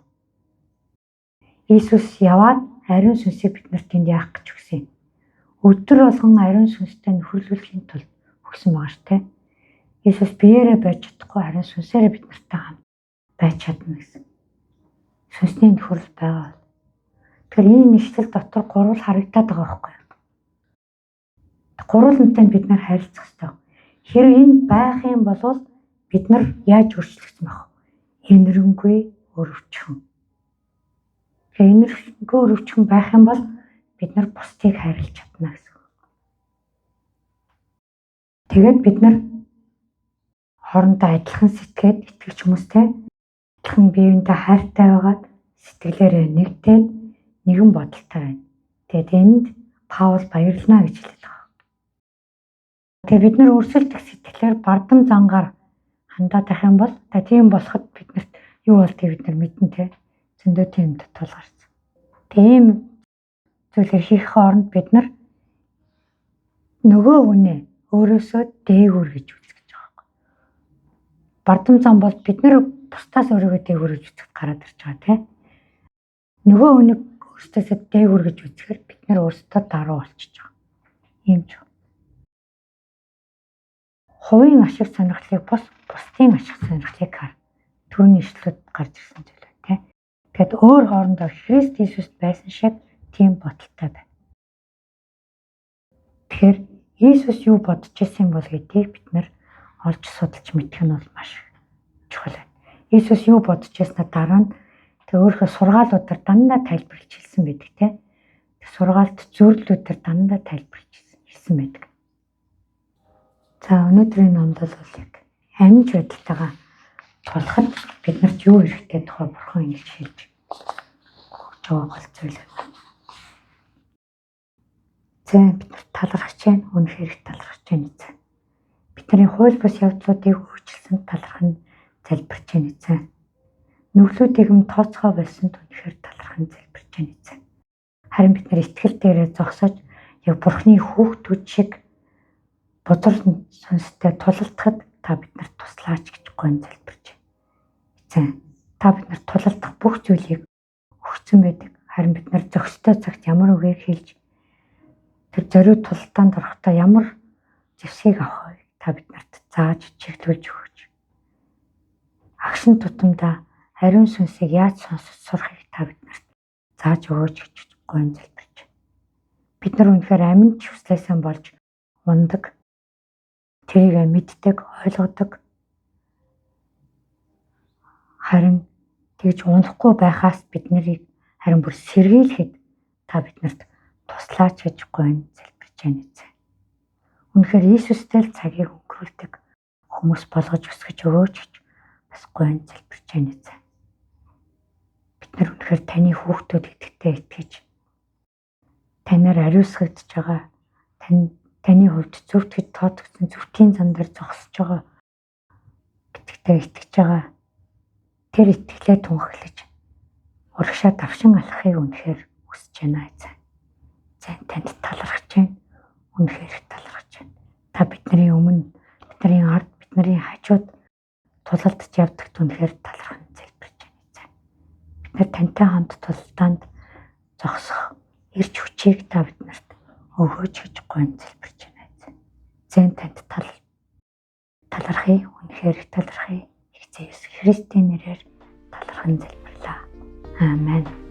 Иесус яваад ариун сүнсийг биднэрт энд яах гэж өгсөн юм. Өдөр болгон ариун сүнстэй нөхөрлөхийн тулд өгсөн байгаа ш тэ. Иесус биеэрээ байж чадахгүй ариун сүнсээрээ биднэртэй хамт байж чадна гэсэн. Сүнсний нөхөрлөл байгаа бол Тэгэхээр энэ нэшлэл дотор гурвал харагдаад байгаа байхгүй юу? Гурвалтай бид нар харилцах хэрэгтэй. Хэрэг энэ байх юм бол бид нар яаж өөрчлөгдсөн байх вэ? Энэрэнгүй өрөвчхөн. Энэрэнгүй өрөвчхөн байх юм бол бид нар бусдыг хайрлаж чадна гэсэн. Тэгээд бид нар хоорондоо адилхан сэтгэхэд итгэж хүмүүстэй адилхан биеиндээ хайртай байгаад сэтгэлээрээ нэгдээд нэгэн бодолтой байна. Тэгээд энд Паул баярлана гэж хэлээд байгаа. Тэгээд бид нар өрсөлдөх сэтгэлээр бардам зангаар хандаад байх юм бол тийм болоход биднэрт юу болтыг бид нар мэднэ те. Зөндөө тийм тулгарсан. Тийм зүйлэр хийх хооронд бид нар нөгөө хүнээ өөрөөсөө дээгүүр гэж үзэж байгаа юм. Бардам зам бол бид нар бусдаас өөрийгөө дээгүүр гэж үзэх гараад ирж байгаа тийм. Нөгөө хүнийг өөртөөсөө дээгүүр гэж үзэхээр бид нар өөрсдөө даруу болчихж байгаа. Ийм ч. Хувийн ашиг сонирхлыг бусдын ашиг сонирхлыг хар. Төрний ишлүүд гарч ирсэн зүйл байна тийм. Тэгэд өөр хоорондоо Христ Иесуст байсан шиг тийм бодолтой байна. Тэгэхээр Иесус юу бодож ирсэн бол гэдгийг бид нар олж судалж мэдэх нь бол маш чухал байна. Иесус юу бодож ирсэнээ дараа нь өөрийнхөө сургаалуудаар дандаа тайлбарлаж хэлсэн байдаг тийм. Сургаалт зөвлөлүүдээр дандаа тайлбарлаж хэлсэн байдаг. За өнөөдрийн номд бол яг амьж байдалтайгаа тулахад биднэрт юу хэрэгтэй тухай бурхан ингэж хэлж байгаа бол зүйл байна. За бид талархаж байна. Үнэхээр их талархаж байна эзэн. Бидний хууль бус явдлуудыг өөрчилсөн таларх нь залбирч байна эзэн. Нүглүүдийг нь тооцоо болсон үнэхээр таларх нь залбирч байна эзэн. Харин бид нар итгэл дээрээ зогсож яг бурхны хүүхдүүд шиг бузар сонстой тулалдахад та биднэрт туслаач гэж гон залбирч байна. Эзэн та биднэрт тулалдах бүх зүйлийг өгсөн байдаг. Харин бид нар зохистой цагт ямар үгээр хэлж тэр зориуд тулалдаанд орохдоо ямар зэвсгийг авах вэ? Та биднэрт зааж чиглүүлж өгөөч. Агшин тутамдаа ариун сүнсийг яаж сонсож сурахыг та биднэрт зааж өгөөч гэж гон залбирч байна. Бид нар үнэхээр аминд хүслээсэн болж ундаг. Тэрийг мэддэг, ойлгодог. Харин тэгж унахгүй байхаас бид нарыг харин бүр сэргийлэхэд та биднэрт туслаач гэж гон залбирч байна эзэн. Үнэхээр Иесустэй л цагийг өнгөрүүлдэг хүмүүс болгож өсгөж өгөөч гэж бас гон залбирч байна эзэн. Бид нар үнэхээр таны хүүхдүүд гэдэгтээ итгэж танаар ариусгагдж байгаа, таны хувьд зөвхөн тоотгдсон зөвхөн зан дээр зогсож байгаа гэдэгтээ итгэж байгаа. Тэр итгэлээ тунхаглаж урагшаа давшин алхахыг үнэхээр хүсэж байна эзэн. Танд талархаж байна. Үнэхээр талархаж байна. Та бидний өмнө, бидний ард, бидний хажууд тулалдж явдагт үнэхээр талархан залбирч байна эзэн. Бид нар тантай хамт тулалдаанд зогсох эрч хүчийг та биднэрт өгөөч гэж гон залбирч байна эзэн. Зэн танд талархъя, үнэхээр талархъя. Христийн нэрээр талархан залбирлаа. Аамен.